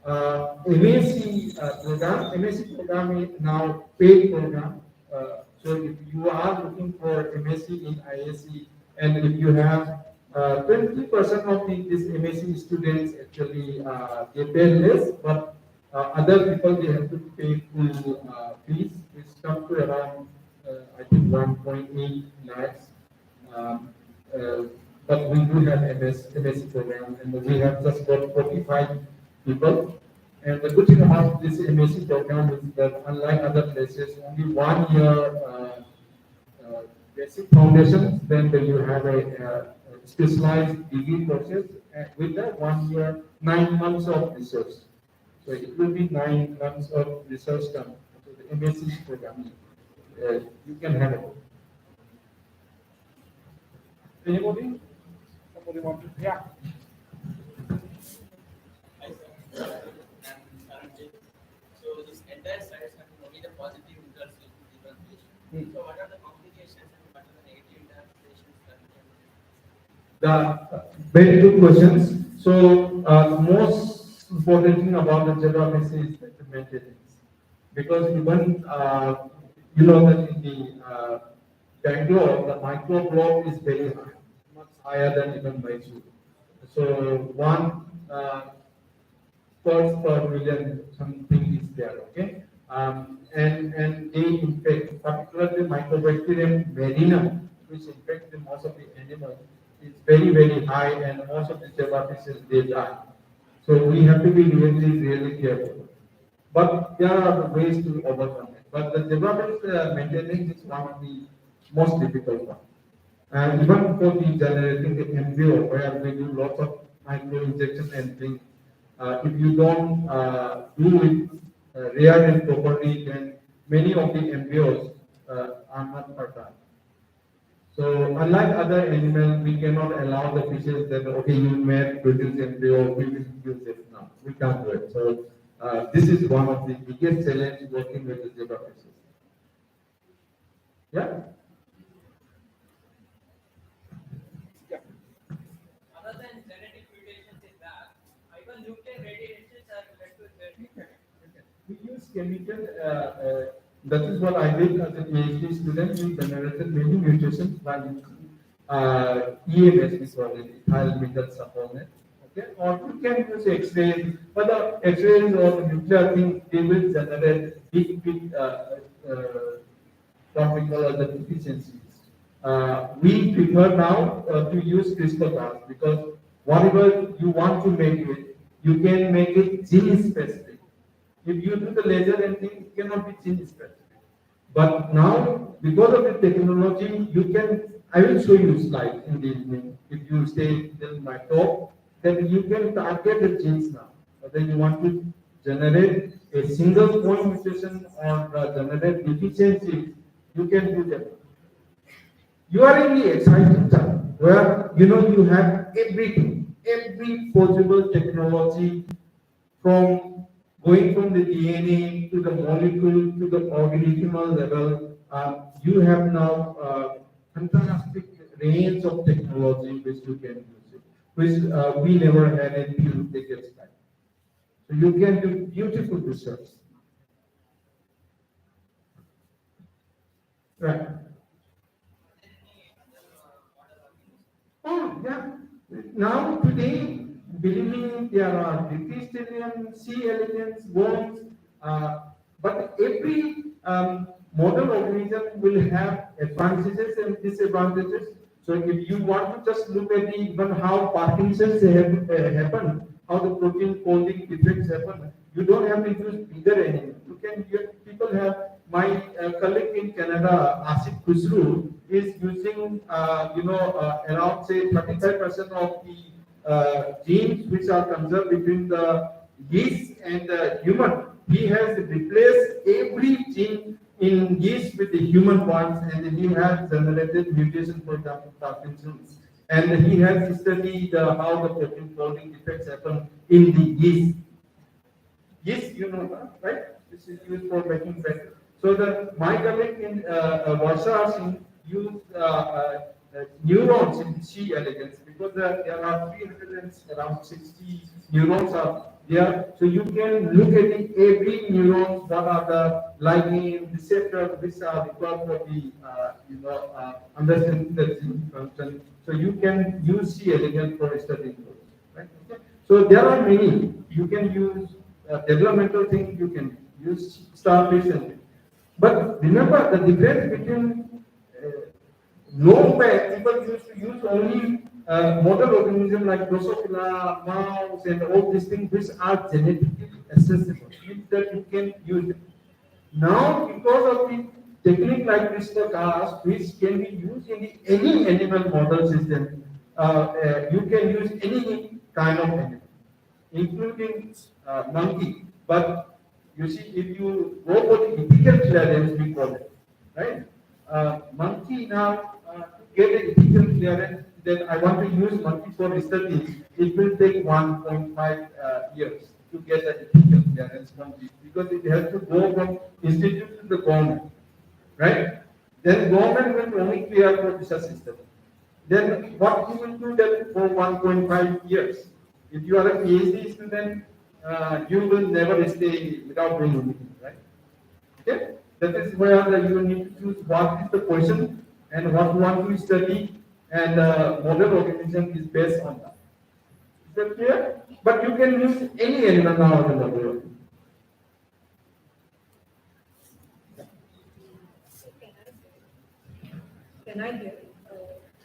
MSc program. MSc program is now paid program. So if you are looking for MSc in ISC, and if you have 20% of this MSc students actually they pay less, but other people they have to pay full fees, which come to around I think 1.8 lakhs. Um, uh, but we do have MSc program, and we have just got 45 people. And the good thing about this MSc program is that unlike other places, only 1 year basic foundations, then you have a specialized degree process with the 1 year, 9 months of research. So it will be 9 months of research done. So the MSc program, you can have it. Anybody? Somebody want to? Yeah. So this entire slide is only the positive results will be given. So what are the complications and what are the negative interpretations that we can? The very good questions. So the most important thing about the geography is the maintenance, because even you know that in the Bangalore, the microblock is very high, much higher than even Mysore. So one parts per million something is there, okay? And they infect, particularly Mycobacterium marina, which infects the most of the animals, is very, very high, and most of the jellyfishes they die. So we have to be really, really careful. But there are ways to overcome it. But the development maintenance is one of the most difficult one. And even for the generating the embryo, where we do lots of micro injection and things, if you don't do it rear it properly, then many of the embryos are not fertile. So unlike other animals, we cannot allow the fishes that okay, you may produce embryo, we will use it now. We can't do it. So this is one of the biggest challenge working with the zebra fishes. Yeah. Other than genetic mutations in that, even nuclear radiations are led to genetic. We use chemical. That is what I did as a PhD student. We generated many mutations by using EMS, we call it, ethyl methyl supplement. Okay, or you can use X-rays, but the X-rays or the nuclear thing, they will generate big what we call as the deficiencies. We prefer now to use CRISPR-Cas because whatever you want to make it, you can make it gene specific. If you do the laser and thing, it cannot be gene specific. But now, because of the technology, you can, I will show you slide in the evening. If you stay till my talk, then you can target the genes now. Whether you want to generate a single point mutation or generate deficiencies, you can do that. You are in the exciting time where you have everything, every possible technology from going from the DNA to the molecule to the organismal level. You have now fantastic range of technology which you can use it, which we never had a few decades back. So you can do beautiful research. Right. Oh, yeah. Now, today, believe me, there are Dictyostelium, C. elegans, worms, but every model organism will have advantages and disadvantages. So, if you want to just look at even how Parkinson's happen, how the protein folding defects happen, you don't have to use bigger animals. You can people have my colleague in Canada, Asif Khusru, is using around say 35% of the genes which are conserved between the yeast and the human. He has replaced every gene in yeast with the human ones, and he has generated mutation, for example, Parkinson's. And he has studied how the protein folding defects happen in the yeast. Yeast, you know that, right? This is used for making bread. So my colleague in Warsaw used neurons in C. elegans because there are 360 neurons are there. So you can look at every neuron, what are the ligand receptors which are required for the understanding the gene function. So you can use C. elegans for studying those. Right? Okay. So there are many. You can use developmental things. You can use starfish and But remember the difference between long back, people used to use only model organisms like Drosophila, mouse, and all these things which are genetically accessible, means that you can use it. Now, because of the technique like CRISPR-Cas, which can be used in any animal model system, you can use any kind of animal, including monkey. But you see, if you go for the ethical clearance, we call it, right? Monkey now, to get an ethical clearance, then I want to use monkey for research, it will take 1.5 years to get an ethical clearance from this, because it has to go from institute to the government, right? Then government will only clear for research system. Then what you will do that for 1.5 years? If you are a PhD student, you will never stay without doing anything, right? Okay? That is where you need to choose what is the question and what you want to study, and model organism is based on that. Is that clear? But you can use any animal now as a model organism. Can I get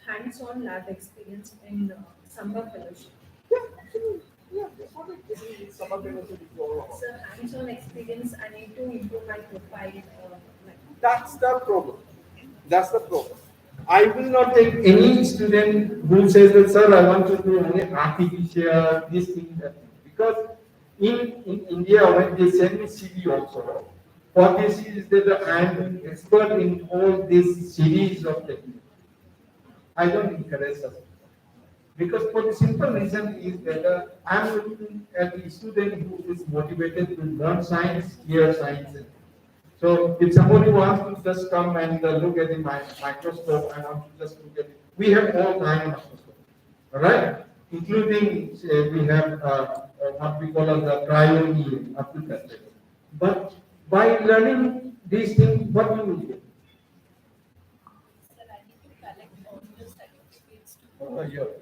hands-on lab experience in summer fellowship? Yeah, that's what it is. Summer fellowship is all about. So hands-on experience, I need to improve my profile. That's the problem. That's the problem. I will not take any student who says that, sir, I want to do only artificial, this thing, that thing. Because in India, when they send me CV also, what they see is that I am an expert in all this series of techniques. I don't encourage such. Because for the simple reason is that I am looking at the student who is motivated to learn science, clear science. So if somebody wants to just come and look at the microscope, I want to just look at it. We have all kinds of microscopes, all right? Including we have what we call as the cryo up to that level. But by learning these things, what you will get?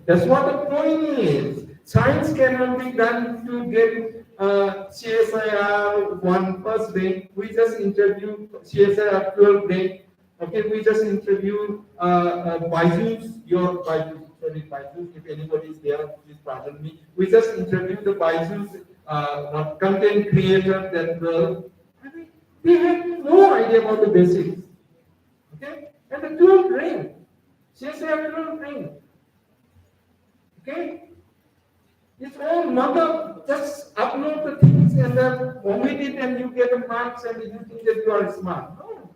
That's what the point is. Science cannot be done to get CSIR 1 first rank. We just interview CSIR 12 rank. Okay, we just interview Byju's, your Byju's, sorry, Byju's, if anybody is there, please pardon me. We just interview the Byju's content creator, that girl. I mean, they have no idea about the basics. Okay, and the 12 rank. CSIR 12 rank. Okay? It's all mother, just upload the things and then omit it and you get the marks and you think that you are smart. No.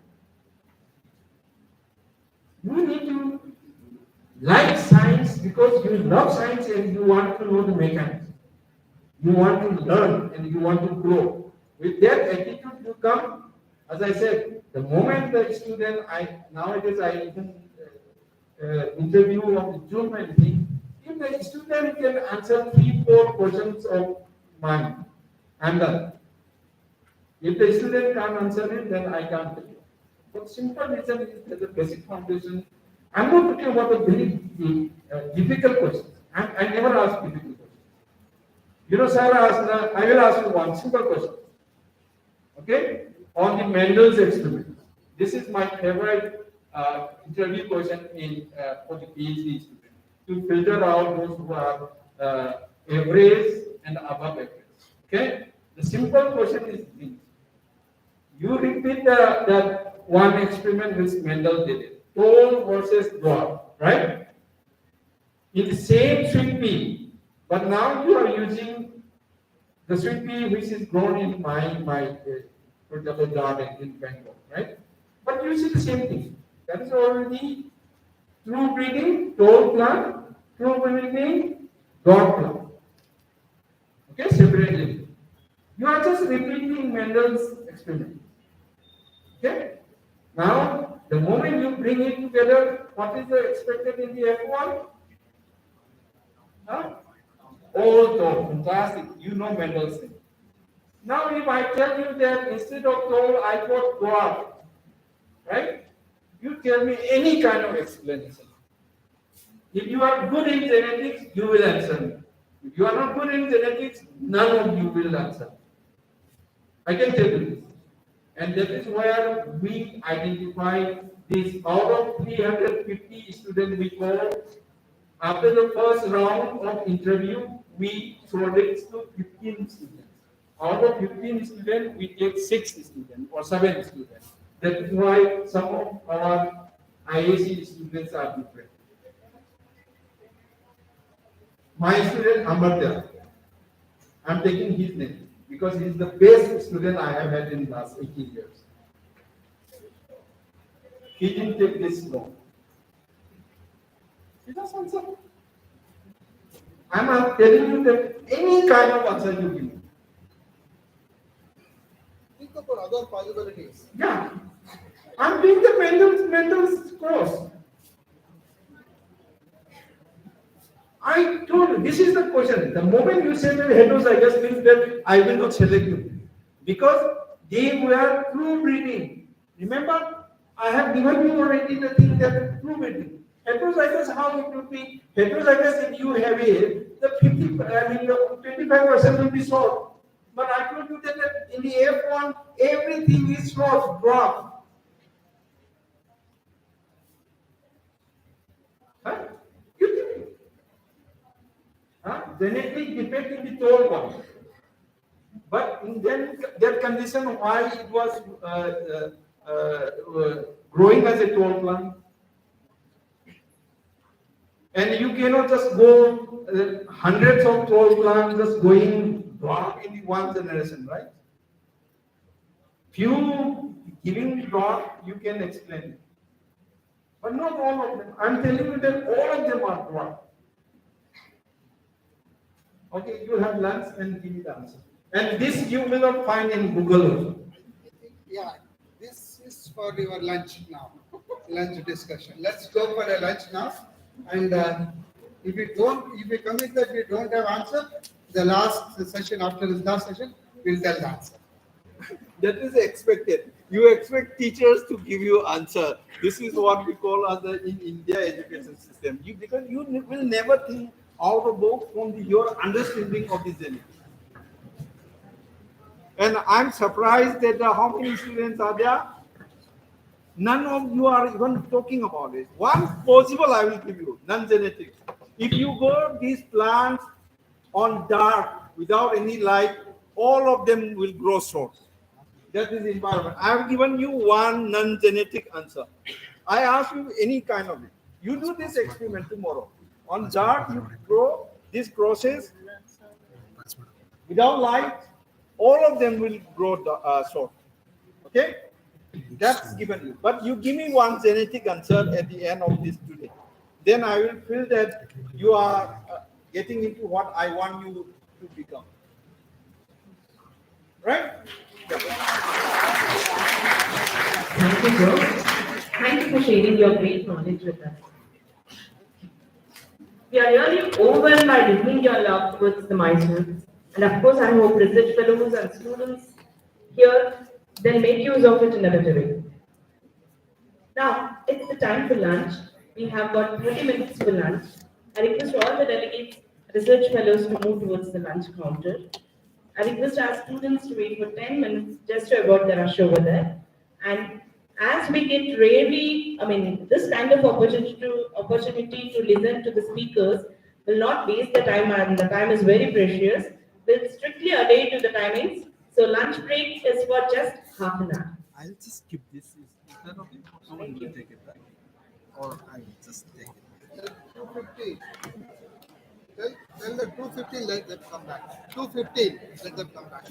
You need to like science because you love science and you want to know the mechanics. You want to learn and you want to grow. With that attitude you come, as I said, the moment the student, nowadays I even interview of the Zoom and thing, if the student can answer 3-4 questions of mine, I'm done. If the student can't answer it, then I can't tell you. But simple reason is that the basic foundation. I'm not talking about the very difficult questions. I never ask difficult questions. You know, sir, I will ask you one simple question. Okay? On the Mendel's experiment. This is my favorite interview question for the PhD student, to filter out those who are average and above average. Okay? The simple question is this. You repeat that one experiment which Mendel did it. Toll versus dwarf, right? In the same sweet pea, but now you are using the sweet pea which is grown in my for example, garden in Bengal, right? But you see the same thing. That is already true breeding, toll plant, true breeding, dwarf plant. Okay, separately. You are just repeating Mendel's experiment. Okay? Now, the moment you bring it together, what is the expected in the F1? Huh? All toll, fantastic. You know Mendel's thing. Now, if I tell you that instead of toll, I got dwarf, right? You tell me any kind of explanation. If you are good in genetics, you will answer me. If you are not good in genetics, none of you will answer. I can tell you this. And that is where we identify this out of 350 students we call. After the first round of interview, we shortlist to 15 students. Out of 15 students, we take 6 students or 7 students. That is why some of our IAC students are different. My student Amartya, I'm taking his name because he is the best student I have had in the last 18 years. He didn't take this long. He just answered. I'm not telling you that any kind of answer you give. Think about other possibilities. Yeah. I'm doing the mental course. I told you, this is the question. The moment you say that heterozygous means that I will not select you. Because they were true breeding. Remember, I have given you already the thing that true breeding. Heterozygous, how it would be? Heterozygous, if you have it, the 25% will be short. But I told you that in the F1, everything is short, drop. Huh? You think? Genetic defect in the tall one. But in that condition, why it was growing as a tall plant? And you cannot just go hundreds of tall plants just going dwarf in one generation, right? Few giving dwarf, you can explain it. But not all of them. I'm telling you that all of them are dwarf. Okay, you have lunch and give me the answer. And this you will not find in Google also. Yeah, this is for your lunch now. Lunch discussion. Let's go for a lunch now. And if you commit that we don't have answer, the last session, after this last session, we'll tell the answer. That is expected. You expect teachers to give you answer. This is what we call as the in India education system. Because you will never think out of box from your understanding of the genetics. And I'm surprised that how many students are there. None of you are even talking about it. One possible I will give you, non-genetics. If you grow these plants on dark without any light, all of them will grow short. That is environment. I have given you one non-genetic answer. I ask you any kind of it. You do this experiment tomorrow. On dark, you grow this process without light. All of them will grow short. Okay? That's given you. But you give me one genetic answer at the end of this today. Then I will feel that you are getting into what I want you to become. Right? Thank you, sir. Thank you for sharing your great knowledge with us. We are really overwhelmed by listening your love towards the milestones. And of course, I hope research fellows and students here then make use of it in a better way. Now, it's the time for lunch. We have got 30 minutes for lunch. I request all the delegates, research fellows to move towards the lunch counter. I request our students to wait for 10 minutes just to avoid the rush over there. And as we get this kind of opportunity to listen to the speakers will not waste the time, and the time is very precious. We'll strictly adhere to the timings. So lunch break is for just half an hour. I'll just skip this. Is that okay? Someone will take it back. Or I will just take it. 250. Tell the 250, let them come back. 215, let them come back.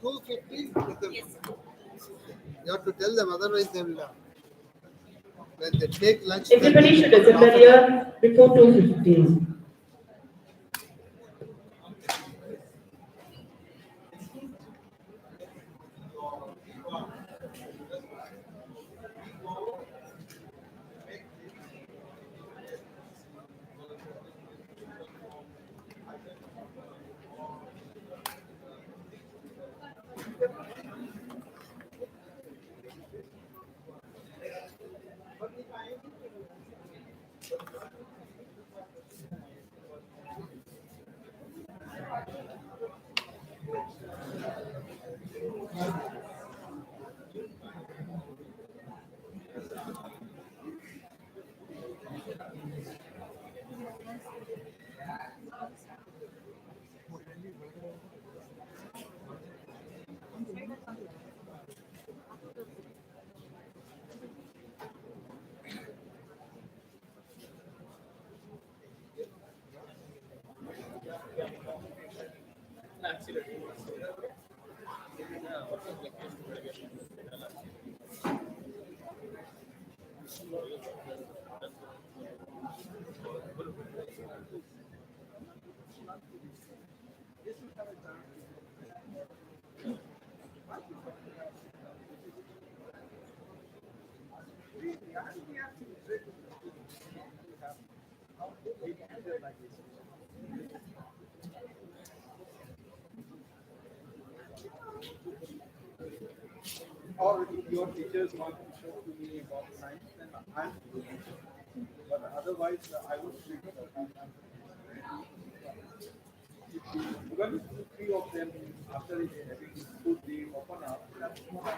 215, let them come back. You have to tell them, otherwise they will. When they take lunch. Everybody should assemble here before 2:15. Or if your teachers want to show to me about science, then I'm doing it. But otherwise, I would prefer even three of them after having school they open up. That's more.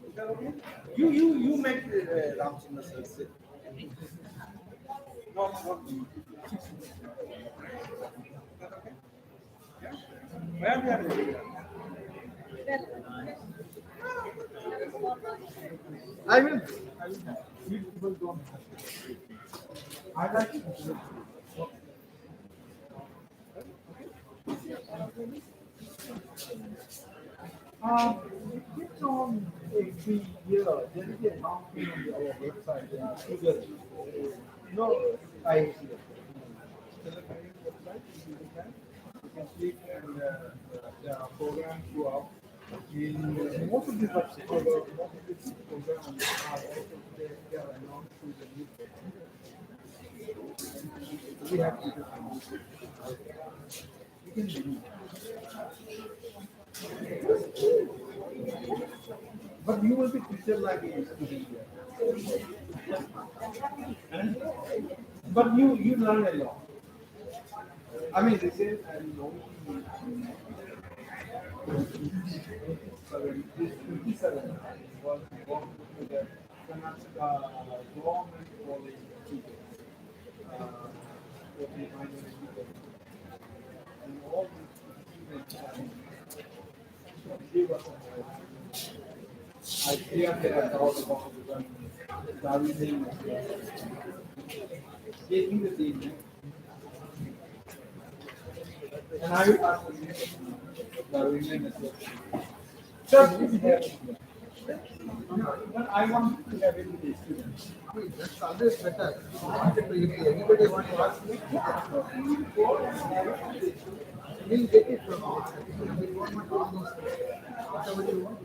Is that okay? You make Ramchandra sir sit. Not me. Is that okay? Yeah. Where we are ready. I will. I will. You people don't have. I like it. It keeps on every year. There is a announcement on our website. Sugar. I see it. Website. You can see and the program throughout. In most of these websites, most of these programs are they are announced through the newspaper. We have to do something. We can do it. But you will be treated like a student here. But you learn a lot. I mean, this is and only 57 was born to the government college teachers. For the minority people. And all these students give us I clearly thought about Darwin as well. Taking the theme. And I will ask Darwin as well. Just if you have but I want to have it with the students. That's always better. If anybody wants to ask me, we'll get it from outside. We want all those things. Whatever you want.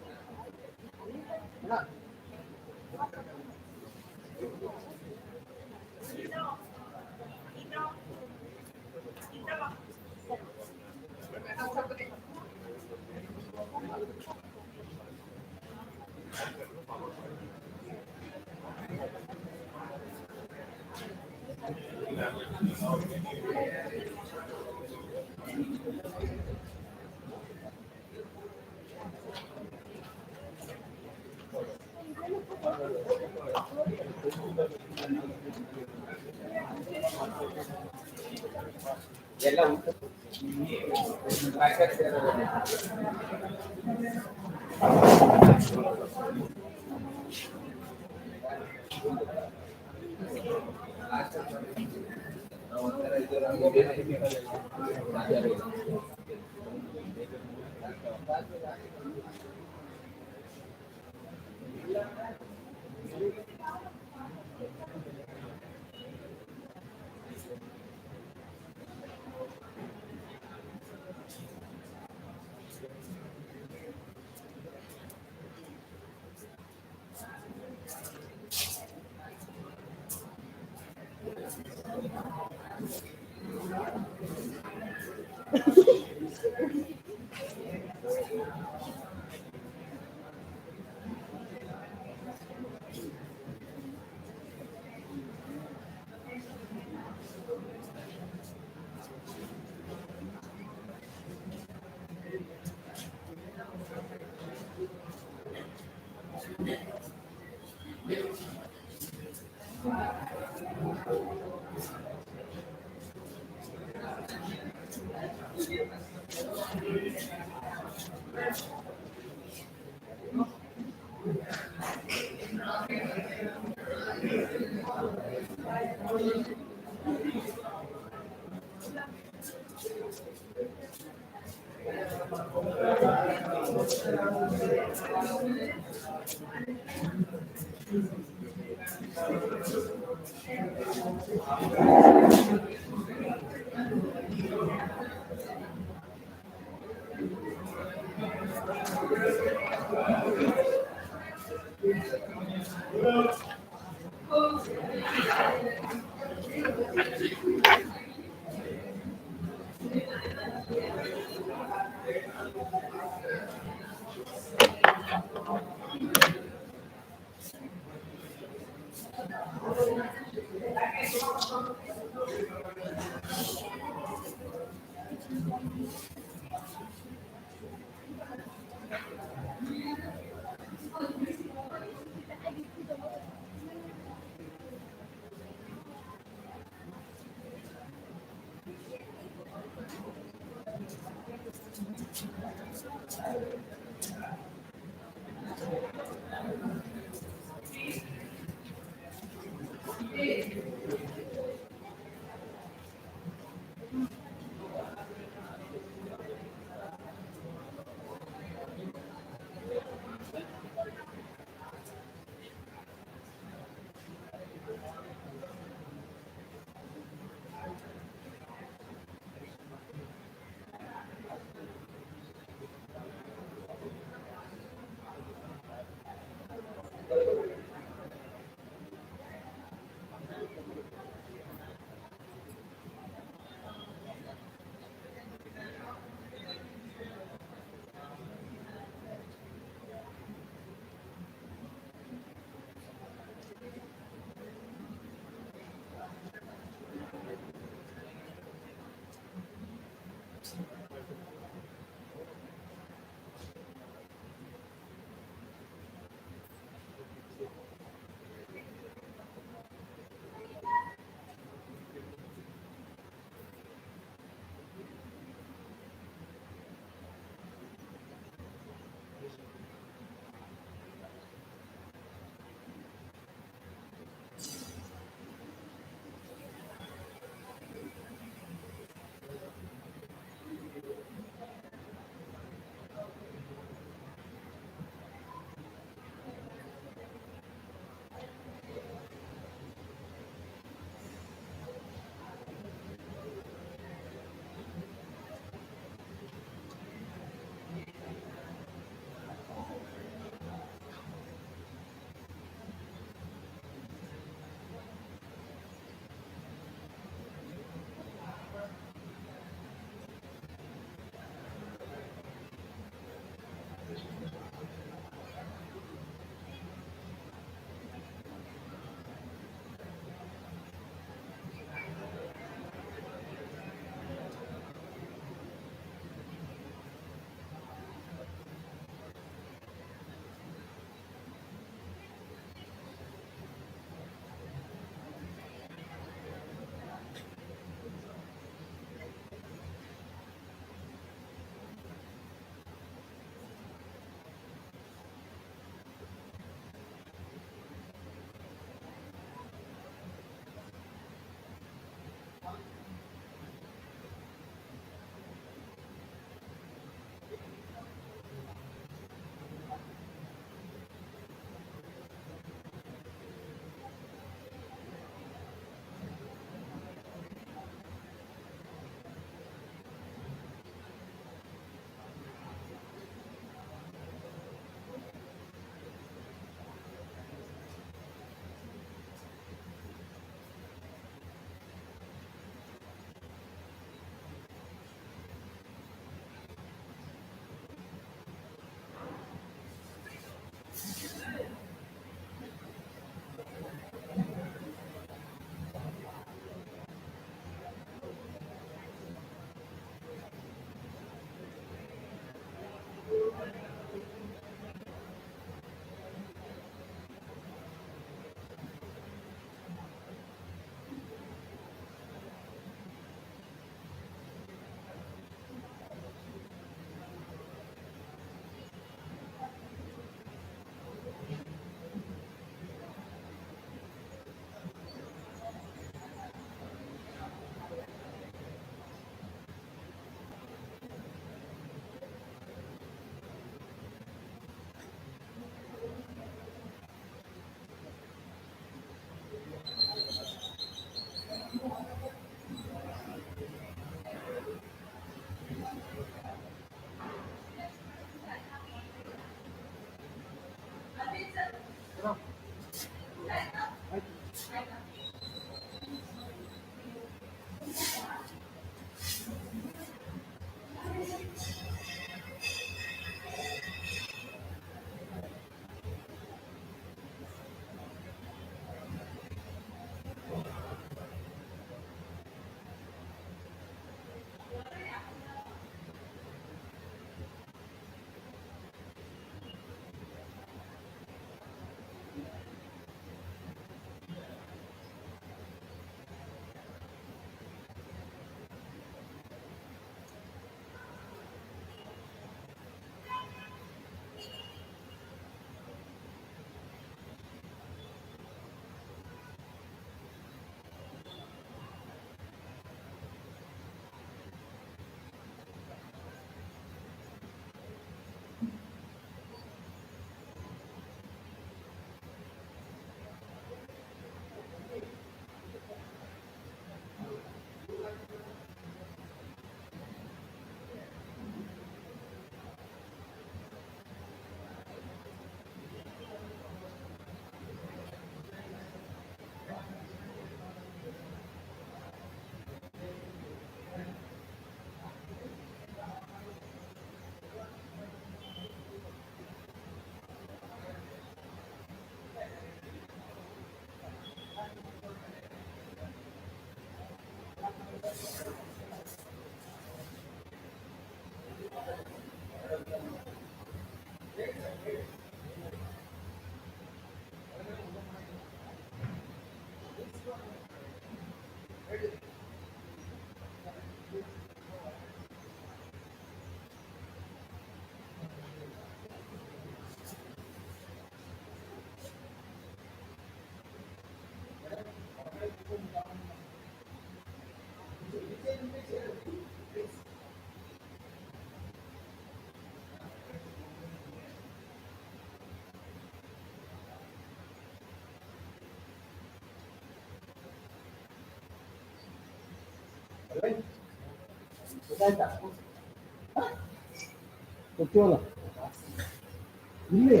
ಇಲ್ಲೇ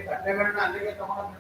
ಕಟ್ಟೆಗಳನ್ನ ಅಲ್ಲಿಗೆ ತಗೊಂಡು